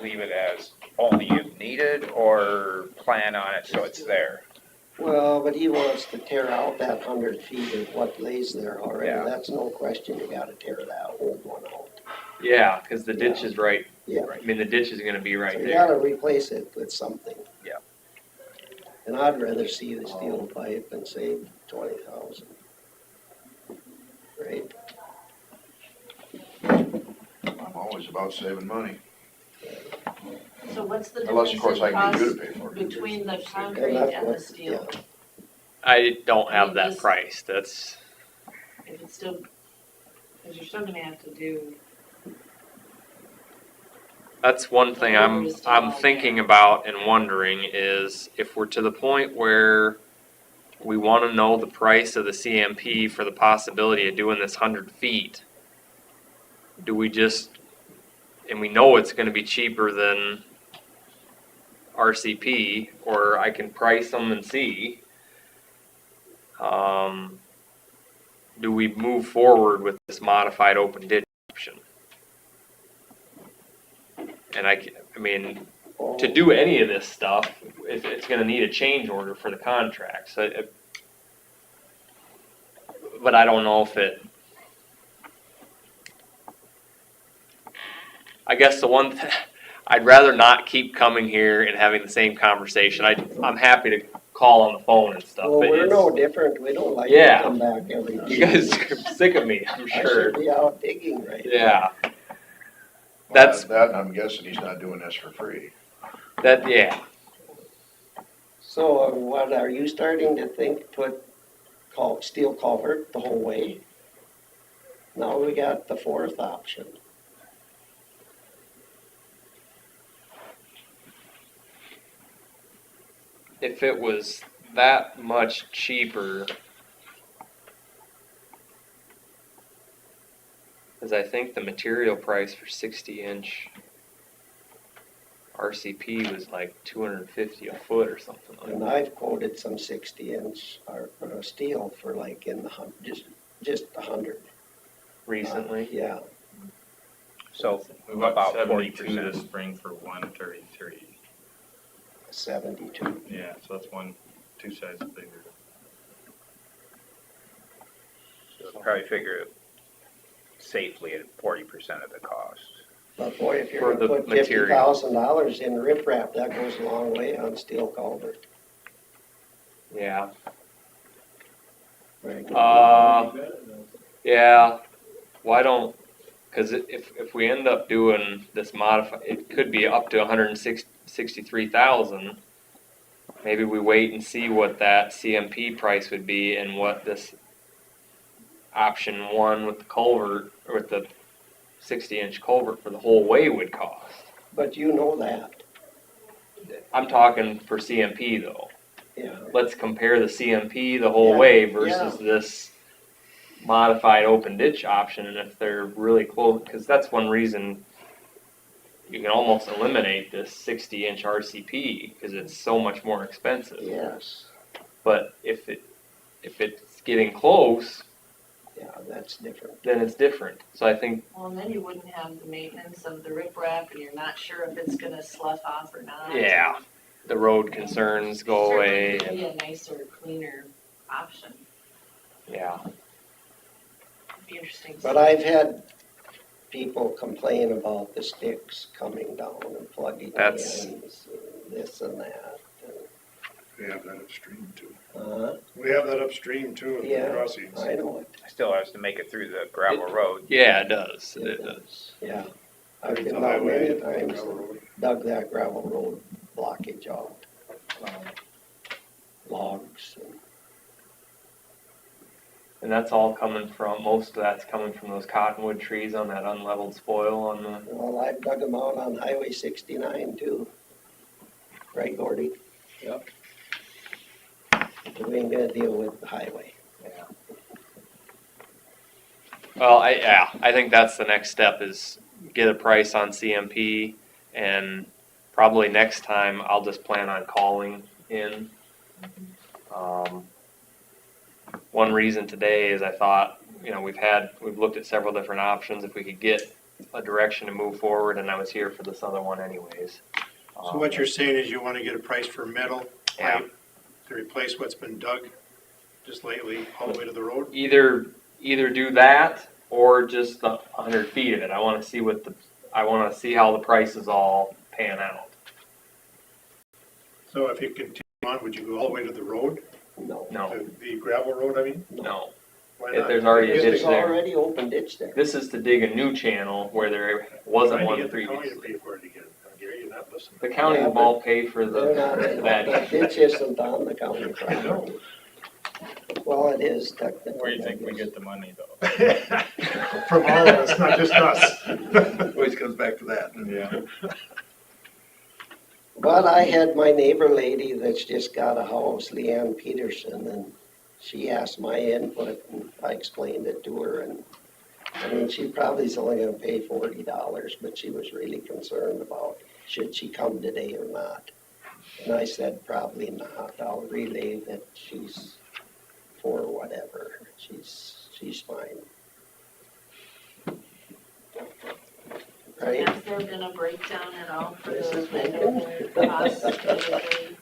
leave it as only if needed or plan on it so it's there? Well, but he wants to tear out that 100 feet of what lays there already. Yeah. That's no question. You gotta tear that old one out. yeah, cause the ditch is right, Yeah. I mean, the ditch is gonna be right So you there. gotta replace it with something. Yeah. And I'd rather see the steel pipe and save 20,000. Right? I'm always about saving money. So what's the Unless, of difference course, I in can get you to cost pay for it. between the And concrete that's and the what- steel? yeah. I don't I have mean, that just- price, that's, If it's still, cause you're still gonna have to do, that's one thing Whatever is still I'm out thinking there. about and wondering is if we're to the point where we wanna know the price of the CMP for the possibility of doing this 100 feet, do we just, and we know it's gonna be cheaper than RCP, or I can price them and see. Do we move forward with this modified open ditch option? And I mean, to do any of this stuff, it's gonna need a change order for the contract, so but I don't know if it, I guess I'd rather not keep coming here and having the same conversation. I'm happy to call on the phone and stuff, Well, but we're it's, no different, we don't like Yeah. to come back every day. you guys are sick of me, I'm I sure. should be out digging right now. Yeah, Well, That's- That, and I'm guessing he's not doing this for free. yeah. So what, are you starting to think put steel culvert the whole way? Now we got the fourth option. If it was that much cheaper, because I think the material price for 60-inch RCP was like $250 a foot or something like And that. I've quoted some 60-inch steel for like in the just 100. Recently. Yeah, So We bought about 72 40%. this spring for 133. 72. Yeah, so that's two sizes bigger. Probably figure it safely at 40% of the cost. But boy, if For you're the gonna put material. $50,000 in riprap, that goes a long way on steel culvert. Yeah. Right. Yeah. Why don't? Because if we end up doing this modified, it could be up to 163,000. Maybe we wait and see what that CMP price would be and what this option one with the culvert or with the 60-inch culvert for the whole way would cost. But you know that, I'm talking for CMP though. yeah. Let's compare the CMP the whole Yeah, way versus this modified open ditch option, and if they're really close, because that's one reason you can almost eliminate this 60-inch RCP because it's so much more expensive. Yes, But if it's getting close, yeah, that's different. then it's different. So I think, Well, and then you wouldn't have the maintenance of the riprap, and you're not sure if it's gonna slough off or not. yeah, the road concerns go away. Certainly And, could be a nicer, cleaner option. yeah, It'd be interesting. to But see. I've had people complain about the sticks coming down and plugging That's- ends, and this and that. We have that upstream too. Uh, We have that upstream too, at the Yeah. crossings. I know it, It still has to make it through the gravel road. yeah, it does. It does. yeah. I've The been out highway, many the times, gravel road. dug that gravel road blockage out. Logs and And that's all coming from, most of that's coming from those cottonwood trees on that unleveled spoil on the, well, I dug them out on Highway 69 too. Right, Gordy? Yep. We ain't gonna deal with the highway. well, I think that's the next step is get a price on CMP, and probably next time I'll just plan on calling in. One reason today is I thought, we've looked at several different options, if we could get a direction to move forward, and I was here for this other one anyways. So what you're saying is you wanna get a price for metal Yeah. pipe to replace what's been dug just lately all the way to the road? Either do that or just the 100 feet of it. I want to see I want to see how the prices all pan out. So if you continue on, would you go all the way to the road? No. No, The gravel road, I mean? no. Why If not? there's already a There's ditch there. already open ditch there. This is to dig a new channel where there wasn't Trying to one get the county to previously. pay for it again. Gary, you're not listening. The county Yeah, will all pay for They're not, that. that ditch isn't on the county I know. property. Well, it is technically. Where do you I think we guess. get the money though? From all of us, not just us. Always comes back to that. Yeah. But I had my neighbor lady that's just got a house, Leanne Peterson, and she asked my input, and I explained it to her, and I mean, she probably is only gonna pay $40, but she was really concerned about should she come today or not. And I said, probably not. I'll relay that she's for whatever. She's fine. Right? Has there been a breakdown at all for This the is landowner costs individually?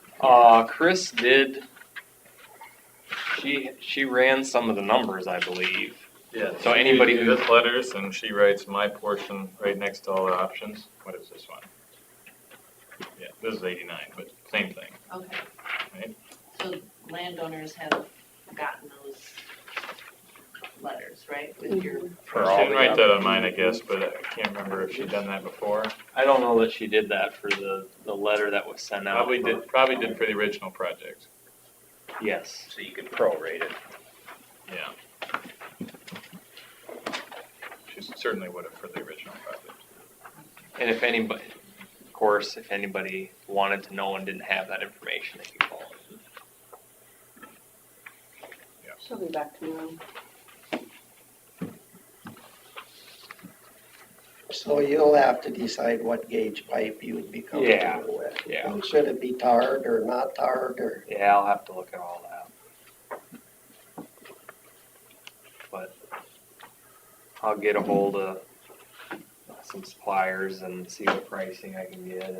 Chris did, she ran some of the numbers, I believe. Yeah. So anybody She who- does letters, and she writes my portion right next to all the options. What is this one? Yeah, this is 89, but same thing. Okay. Right. So landowners have gotten those letters, right, with your, For She all didn't the write that other- on mine, I guess, but I can't remember if she'd done that before. I don't know that she did that for the letter that was sent out. Probably did for the original project. Yes. So you could prorate it. Yeah. She certainly would have for the original project. And if anybody, of course, if anybody wanted to know and didn't have that information, they could call. She'll be back tomorrow. So you'll have to decide what gauge pipe you would be comfortable with. Yeah. And should it be tarred or not tarred or? Yeah, I'll have to look at all that. But I'll get a hold of some suppliers and see what pricing I can get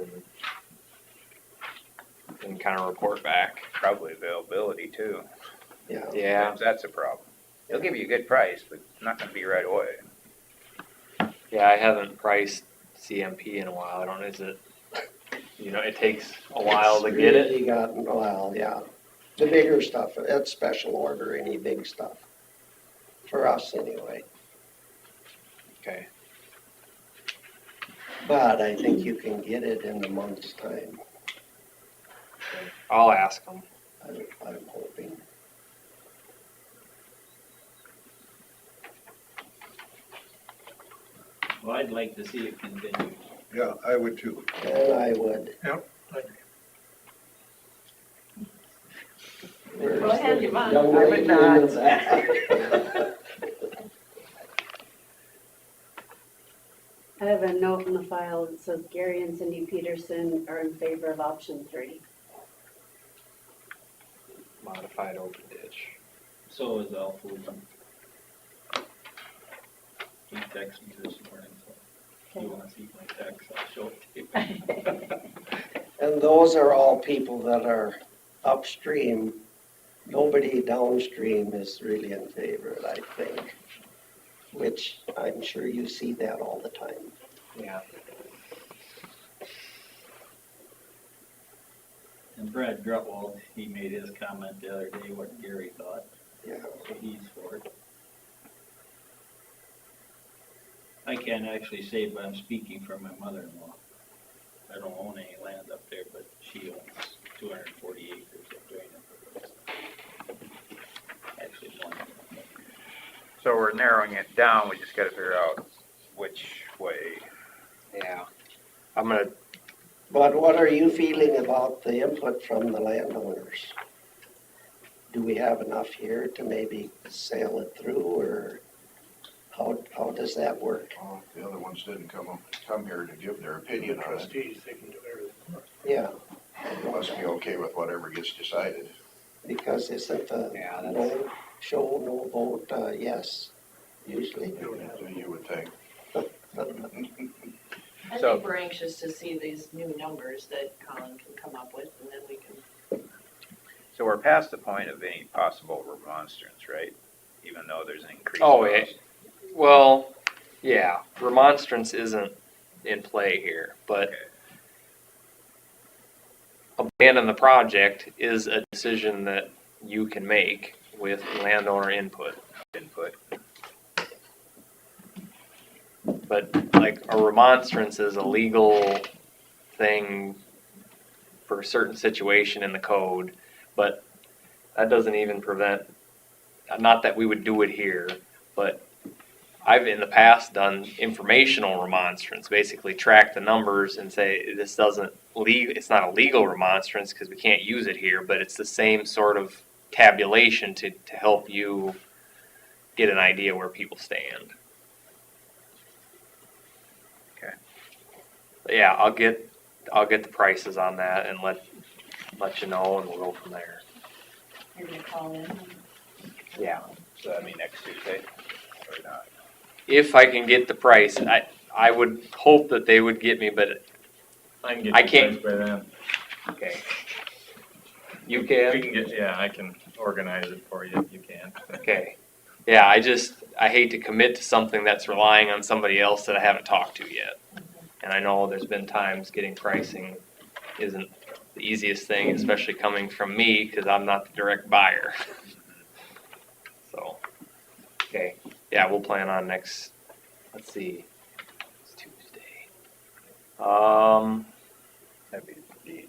and kind of report back. Probably availability too. Yeah. Yeah. That's a problem. They'll give you a good price, but it's not gonna be right away. Yeah, I haven't priced CMP in a while. I don't, is it, it takes a while to get it. Really gotten a while, yeah. The bigger stuff, that's special order, any big stuff. For us anyway. Okay. But I think you can get it in a month's time, I'll ask them. I'm hoping. Well, I'd like to see it continue. Yeah, I would too. And I would. Yep. Go ahead, Yvonne. Young I would lady not. in the back. I have a note in the file that says Gary and Cindy Peterson are in favor of option 3. Modified open ditch. So is Al Fulton. He texted me this morning, so if you wanna see my text, I'll show it to you. And those are all people that are upstream. Nobody downstream is really in favor, I think. Which I'm sure you see that all the time. Yeah. And Brad Grutwald, he made his comment the other day what Gary thought, Yeah. so he's for it. I can't actually say, but I'm speaking for my mother-in-law. I don't own any land up there, but she owns 240 acres of drainage. Actually, one. So we're narrowing it down, we just gotta figure out which way. Yeah. I'm gonna, But what are you feeling about the input from the landowners? Do we have enough here to maybe sail it through, or how does that work? Well, the other ones didn't come here to give their opinion on it. Trustees, they can do everything. Yeah, They must be okay with whatever gets decided. because isn't the no show, no vote, yes, usually? You would think. I So- think we're anxious to see these new numbers that Colin can come up with, and then we can, So we're past the point of any possible remonstrance, right? Even though there's an increase. Oh, in yeah. cost. well, yeah, remonstrance isn't in play here, but Okay. abandon the project is a decision that you can make with landowner input. But like a remonstrance is a legal thing for a certain situation in the code, but that doesn't even prevent, not that we would do it here, but I've in the past done informational remonstrance, basically track the numbers and say this doesn't it's not a legal remonstrance because we can't use it here, but it's the same sort of tabulation to help you get an idea where people stand. yeah, I'll get the prices on that and let you know, and we'll go from there. You're gonna call in? Yeah. So I mean, next Tuesday, or not? If I can get the price, I would hope that they would get me, but I can get I you can't- guys by then. okay. You We can? can get, yeah, I can organize it for you if you can. Okay. Yeah, I hate to commit to something that's relying on somebody else that I haven't talked to yet. And I know there's been times getting pricing isn't the easiest thing, especially coming from me, because I'm not the direct buyer. So, okay, yeah, we'll plan on next, let's see, it's Tuesday. That'd be the,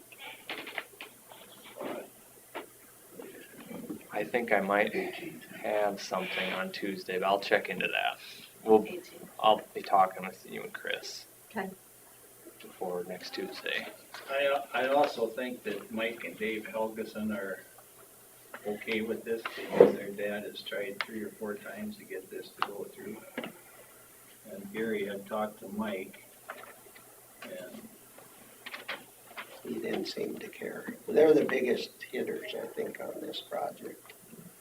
I think I might have something on Tuesday, but I'll check into that. I'll be talking with you and Chris. Okay. Before next Tuesday. I also think that Mike and Dave Helgeson are okay with this because their dad has tried 3 or 4 times to get this to go through. And Gary had talked to Mike and He didn't seem to care. They're the biggest hitters, I think, on this project,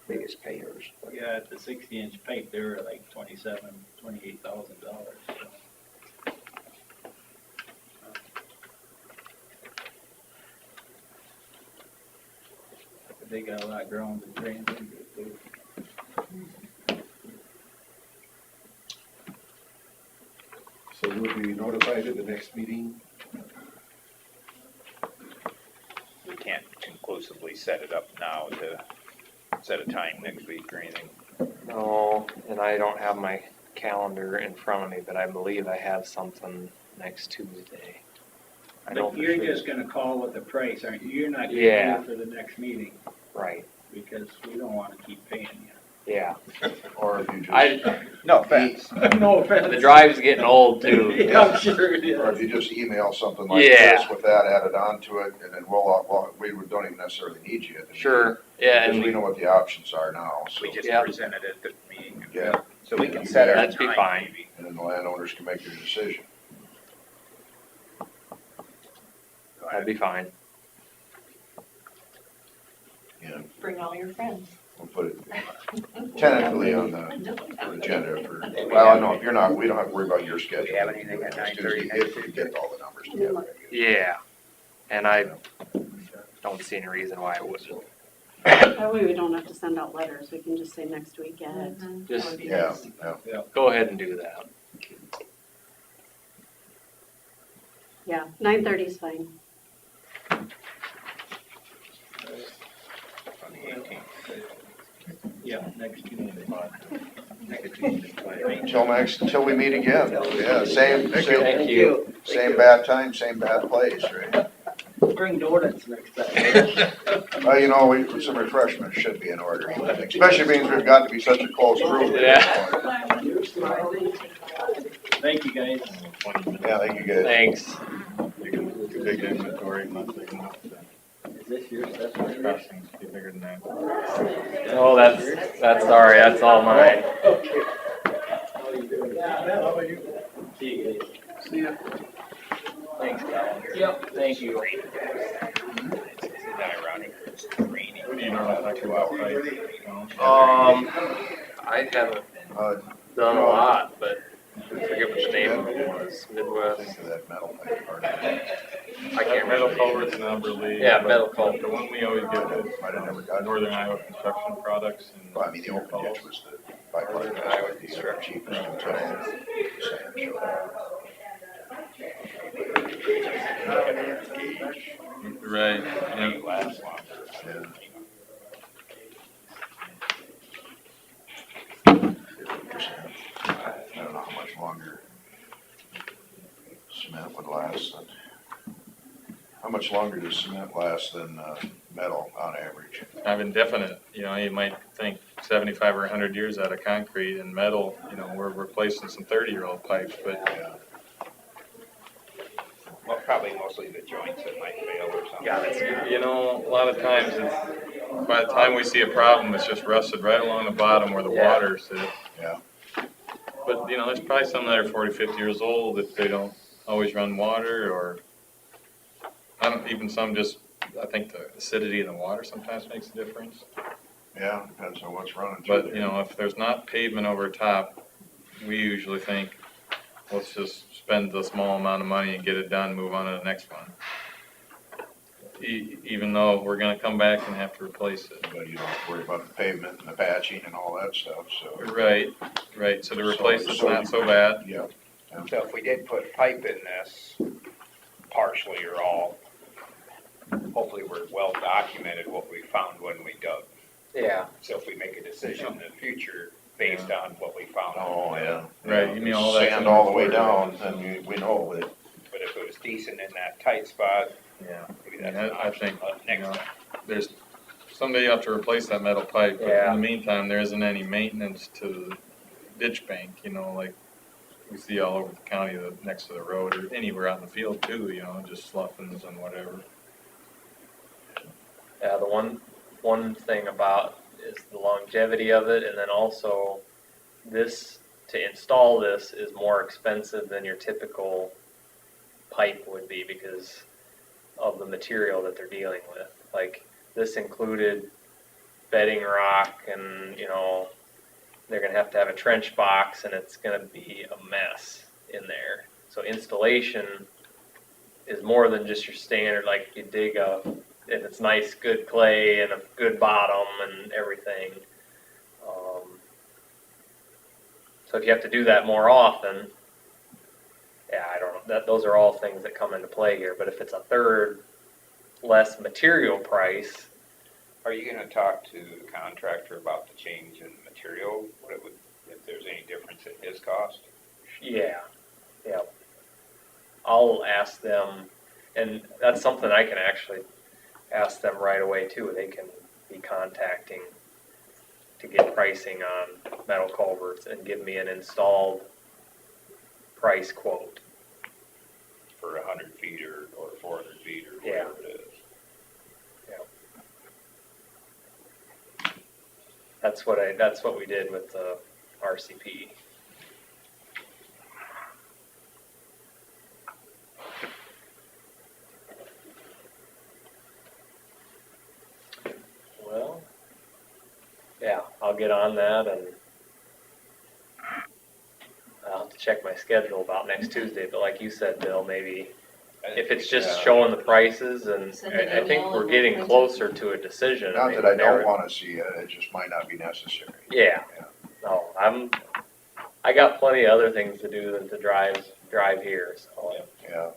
biggest payers. yeah, at the 60-inch pipe, they were like $28,000. They got a lot of ground and drains into it too. So we'll be notified at the next meeting? we can't conclusively set it up now to set a time next week or anything. No, and I don't have my calendar in front of me, but I believe I have something next Tuesday. I know But for you're sure. just gonna call with the price, aren't you? You're not gonna Yeah. do it for the next meeting, Right, because we don't wanna keep paying you. yeah. Or If you just- No offense. No offense. the drive's getting old too. Yeah, I'm sure it Or if is. you just email something like Yeah. this with that added onto it, and then we don't even necessarily need you at the meeting. Sure, yeah, Because and we know what the options are now, so. We just Yeah. presented it at the meeting. Yeah. So we can set our That'd be time fine. maybe. And then the landowners can make their decision. that'd be fine. Yeah, Bring all your friends. we'll put it tentatively on the agenda for, well, I know, if you're not, we don't have to worry about your schedule. Do we have anything at 9:30 next If we get all the numbers together. Yeah, and I don't see any reason why I wouldn't. That way we don't have to send out letters, we can just say next week at. Just Yeah, yeah. go ahead and do that. Yeah, 9:30 is fine. On the 18th. Yeah, next Tuesday. Until we meet again. Yeah, Thank you. same bad time, same bad place, right? Bring donuts next time. Well, you know, some refreshments should be in order, especially being we've got to be such a close group. Yeah. Thank you, guys. Yeah, thank you guys. Thanks. Big inventory monthly. Is this your assessment? Crossings be bigger than that. Oh, that's sorry, that's all mine. Okay. How you doing? How about you? See you guys. See ya. Thanks, Cal. Yep, thank you. Isn't that ironic? It's raining. What do you know, like 2 hours? I haven't done a lot, but I forget what the name of it was, Midwest. Think of that metal pipe part of it. I can't Metal remember. culverts and Umberlee. Yeah, metal culvert. The one we always get is Might have never got it. Northern Iowa Construction Products and. Well, I mean, the open ditch was the, by far the Iowa cheapest until sand showed up. Right, yeah. Last longer. Yeah. I don't know how much longer cement would last than, how much longer does cement last than, metal on average? Kind of indefinite, you know, you might think 75 or 100 years out of concrete and metal, you know, we're replacing some 30-year-old pipes, but Yeah. Well, probably mostly the joints that might fail or something. Yeah, that's, you know, a lot of times it's, by the time we see a problem, it's just rusted right along the bottom where the Yeah. water sits. Yeah. But, you know, there's probably some that are 40, 50 years old if they don't always run water, or I don't, even some just, I think the acidity in the water sometimes makes a difference. Yeah, depends on what's running through But, there. you know, if there's not pavement over top, we usually think, let's just spend the small amount of money and get it done, move on to the next one. Even though we're gonna come back and have to replace it. But you don't have to worry about the pavement and the patching and all that stuff, so. Right, so to replace it's So- not so bad. Yeah. So if we did put pipe in this, partially or all, hopefully we're well documented what we found when we dug. Yeah. So if we make a decision in the future based on what we found. Oh, yeah. Right, you mean all that. Sand all the way down, then we know that. But if it was decent in that tight spot, Yeah, maybe and that's an I option think, you next know, time. there's, someday you have to replace that metal pipe, but Yeah. in the meantime, there isn't any maintenance to the ditch bank, you know, like we see all over the county, next to the road, or anywhere out in the field too, you know, just sloughings and whatever. Yeah, the one thing about is the longevity of it, and then also this, to install this is more expensive than your typical pipe would be because of the material that they're dealing with. Like, this included bedding rock and, you know, they're gonna have to have a trench box and it's gonna be a mess in there. So installation is more than just your standard, like you dig a, if it's nice, good clay and a good bottom and everything. So if you have to do that more often, yeah, I don't know, those are all things that come into play here, but if it's a third less material price. Are you gonna talk to the contractor about the change in material, what it would, if there's any difference in his cost? Yeah, yeah. I'll ask them, and that's something I can actually ask them right away too. They can be contacting to get pricing on metal culverts and give me an installed price quote. For 100 feet or 400 feet or Yeah. whatever it is. That's what we did with the RCP. Well, yeah, I'll get on that and I'll have to check my schedule about next Tuesday, but like you said, Bill, maybe if it's just showing the prices, and I think we're getting closer to a decision. Not mean, that I don't there- wanna see it, it just might not be necessary. Yeah, no, I got plenty of other things to do than to drive here, so Yeah,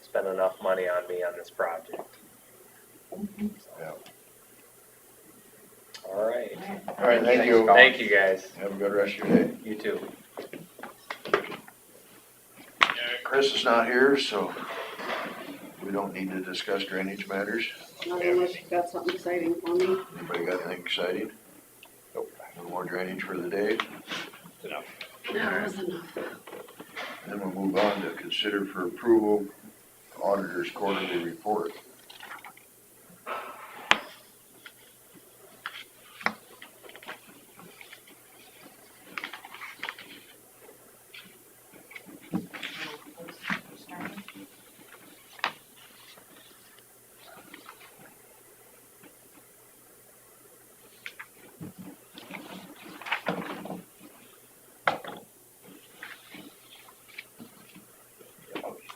spend enough money on me on this project. yeah. All right. All right, thank you. Thank you, guys. Have a good rest of your day. You too. Chris is not here, so we don't need to discuss drainage matters. Not unless you've got something exciting for me. Anybody got anything exciting? Nope. No more drainage for the day. It's enough. That was enough. Then we'll move on to consider for approval auditor's quarterly report.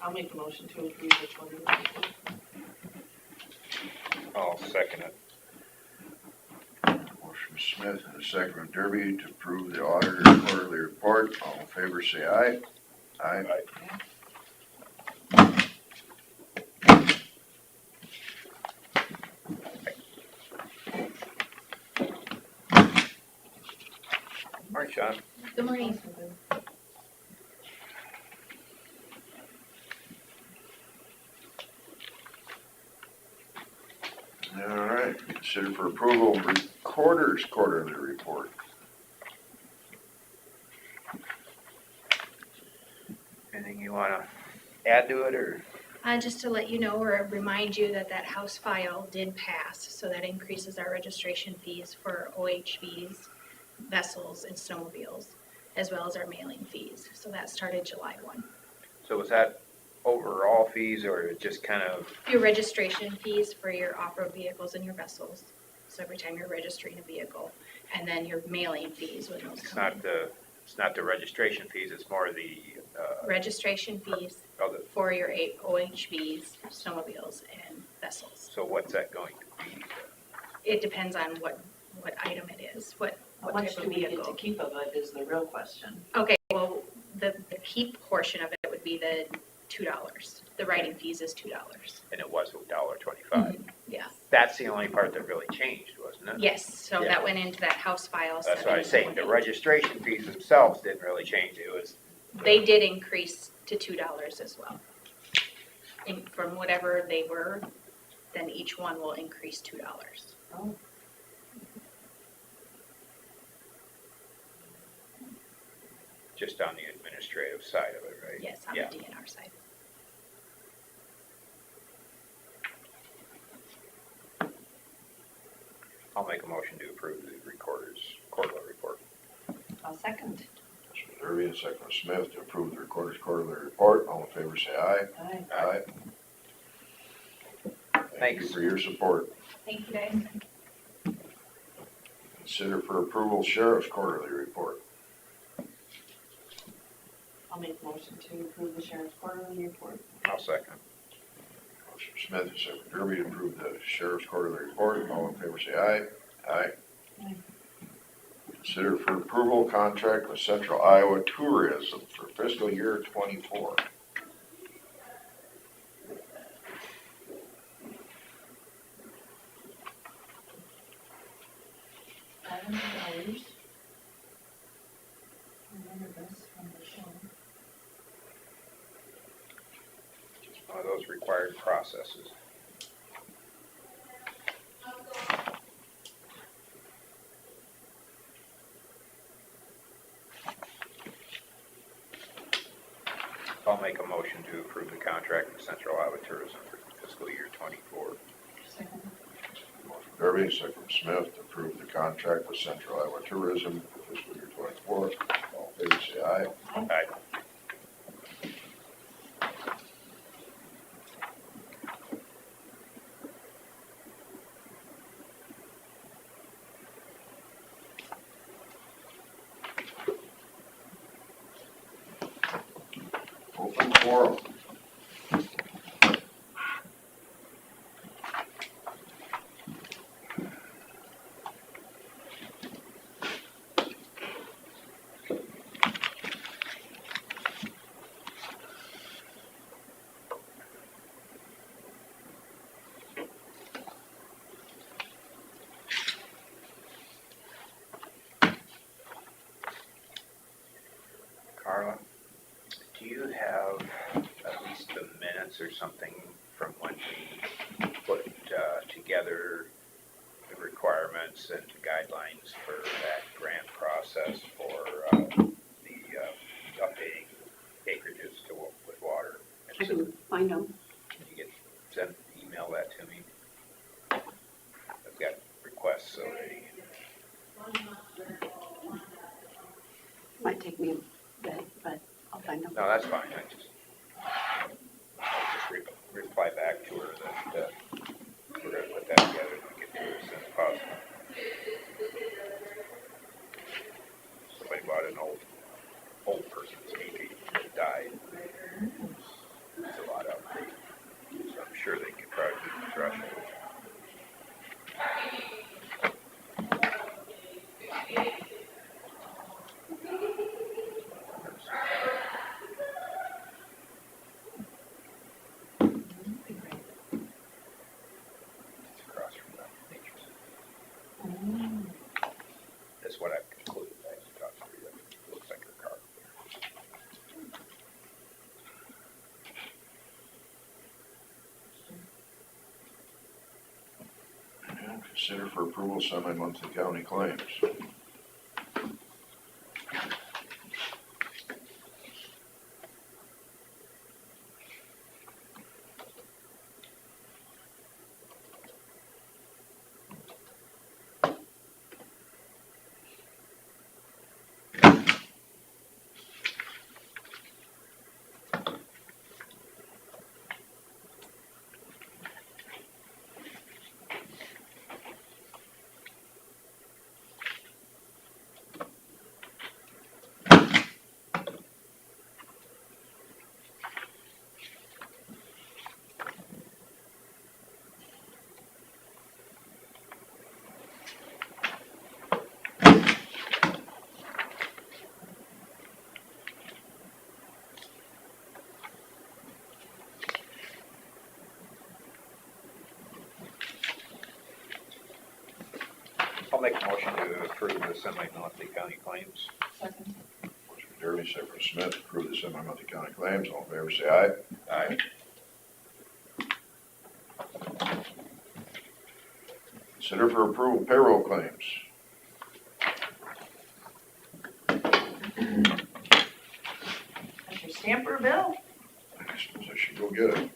I'll make a motion to approve the 2024. I'll second it. Motion Smith and a second from Derby to approve the auditor's quarterly report. All in favor, say aye. Aye. Morning, Sean. Good morning. All right, consider for approval recorder's quarterly report. Anything you wanna add to it, or? Just to let you know or remind you that that House file did pass, so that increases our registration fees for OHVs, vessels, and snowmobiles, as well as our mailing fees. So that started July 1. So was that overall fees or just kind of, Your registration fees for your off-road vehicles and your vessels, so every time you're registering a vehicle, and then your mailing fees when those it's come in. it's not the registration fees, it's more the, Registration fees other, for your OHVs, snowmobiles, and vessels. so what's that going to be? It depends on what item it is, what How type much of do we get to vehicle. keep of it is the real question. Okay, well, the keep portion of it would be the $2. The writing fees is $2. And it was $1.25. Yeah. That's the only part that really changed, wasn't it? Yes, so Yeah. that went into that House File That's what I was saying, the 728. registration fees themselves didn't really change, it was. They did increase to $2 as well. From whatever they were, then each one will increase $2. Oh. Just on the administrative side of it, right? Yes, on Yeah. the DNR side. I'll make a motion to approve the recorder's quarterly report. I'll second. Motion by Derby and second by Smith to approve the recorder's quarterly report. All in favor, say aye. Aye. Aye. Thank you Thanks. for your support. Thank you, guys. Consider for approval sheriff's quarterly report. I'll make a motion to approve the sheriff's quarterly report. I'll second. Motion Smith and second Derby to approve the sheriff's quarterly report. All in favor, say aye. Aye. Aye. Consider for approval contract with Central Iowa Tourism for fiscal year '24. $500. Remember this from the show. Just one of those required processes. I'll make a motion to approve the contract with Central Iowa Tourism for fiscal year '24. Second. Motion Derby, second from Smith to approve the contract with Central Iowa Tourism for fiscal year '24. All in favor, say aye. Aye. Open forum. Carla, do you have at least the minutes or something from when we put together the requirements and guidelines for that grant process for the updating acreages to with water? I can find them. Can you email that to me? I've got requests already. Might take me a bit, but I'll find them. No, that's fine, I'll just reply back to her that we're gonna put that together and get to it as soon as possible. Somebody bought an old person's AV that died. It's a lot out there, so I'm sure they could probably meet the threshold. It's across from the nature center. That's what I've concluded. I haven't talked to her yet. It looks like her car. And consider for approval semi-monthly county claims. make a motion to approve the semi-monthly county claims. Second. Motion for Derby, second for Smith, to approve the semi-monthly county claims. All in favor, say aye. Aye. Consider for approval payroll claims. That's your stamper bill? I suppose I should go get it.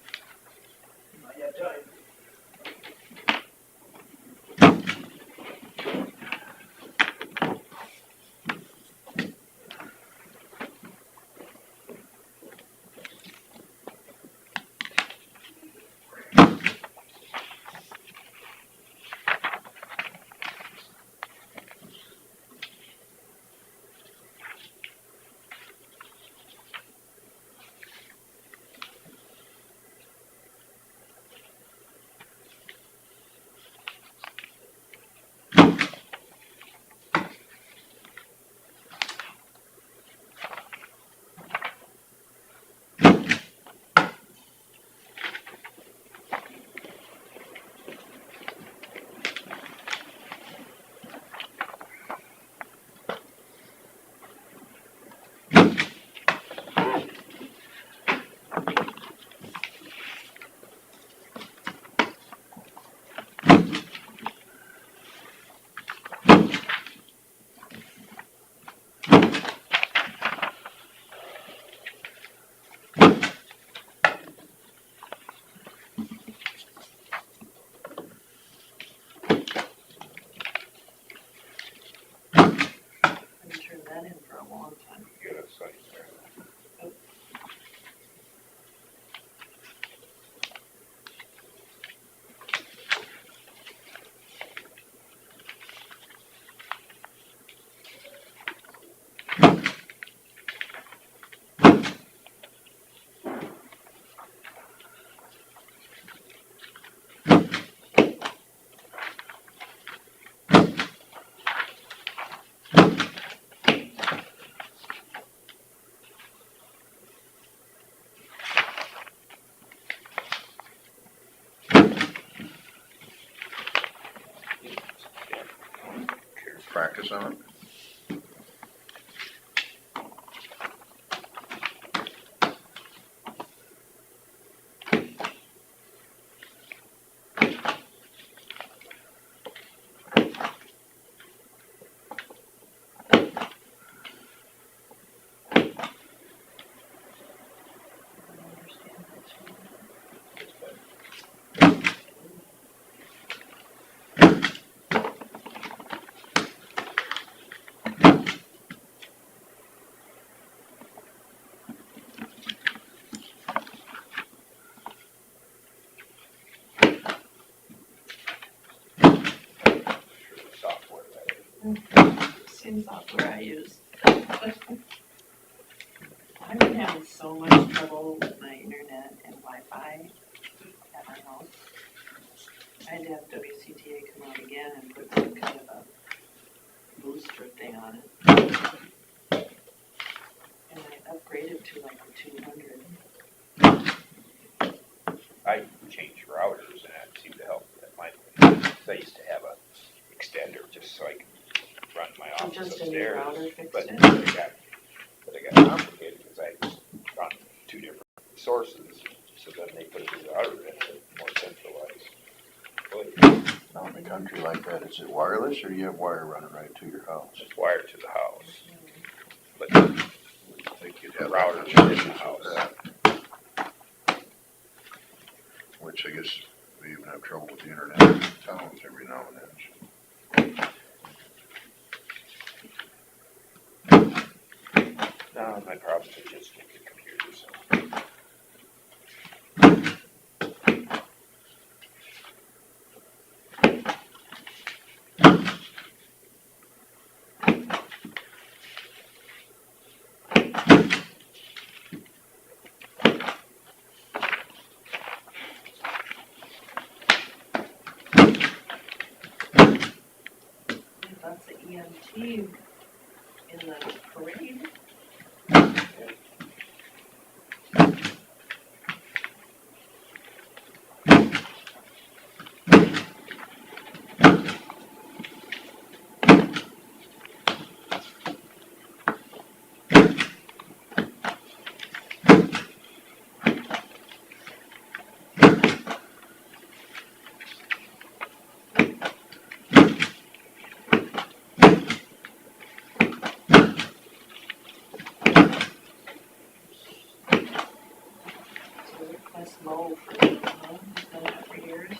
I've turned that in for a long time. Get a site there. Practice on it. Software that is. Same software I use. I've been having so much trouble with my internet and Wi-Fi at my house. I had to have WCTA come out again and put some kind of a booster thing on it. And I upgraded to like a 200. I changed routers and that seemed to help. I used to have a extender just so I could run my So office just a new upstairs. router fixed But it? it got complicated because I run two different sources. So then they put a new router in it, more centralized. Out in the country like that, is it wireless or do you have wire running right to your house? It's wired to the house. But I think you'd have router that in the much issues house. with that. Which I guess we even have trouble with the internet in towns every now and then. No, my problems are just with the computers. That's the EMT in the parade. That's low for, it's been that for years.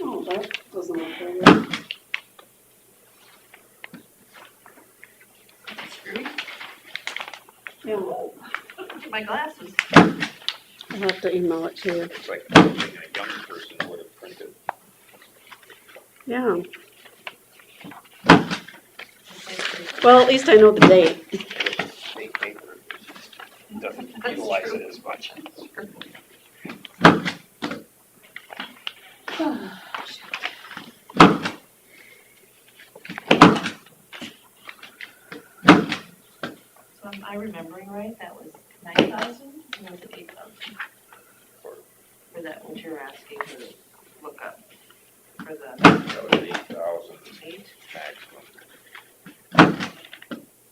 Oh, that doesn't look very good. Yeah, My glasses. I'll have to email it to you. It's like something a young person would have printed. Yeah. Well, at least I know the date. State paper doesn't utilize it as much. So am I remembering right, that was 9,000, or was it 8,000? For that, what you're asking to look up, for the That was 8,000 8? maximum.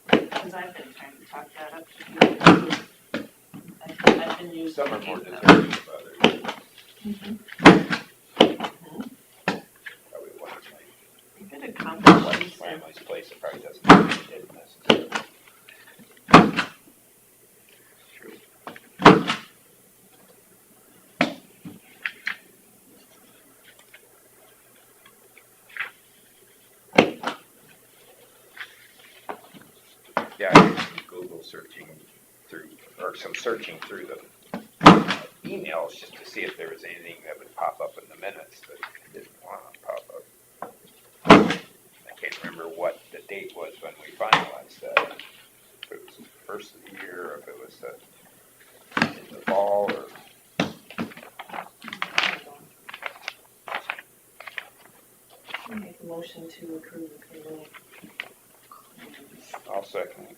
Because I've been trying to talk that up to you. I've been using. Some are more deserving of others. Probably one of You could my accomplish family's place, it probably doesn't need it necessarily. Yeah, I did some Google searching through, or some searching through the emails just to see if there was anything that would pop up in the minutes that didn't want to pop up. I can't remember what the date was when we finalized that. If it was the first of the year, or if it was in the fall, or Make a motion to approve the payroll. I'll second it.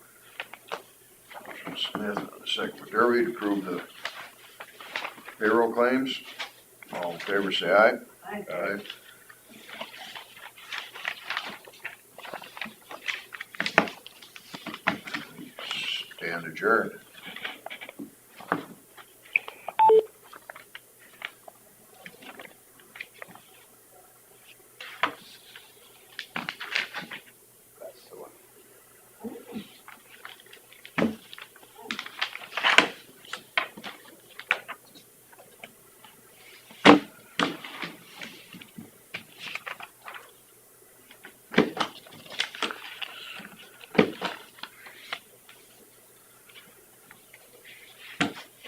Smith, second by Derby, to approve the payroll claims. All in favor, say aye. Aye. Aye. Stand adjourned.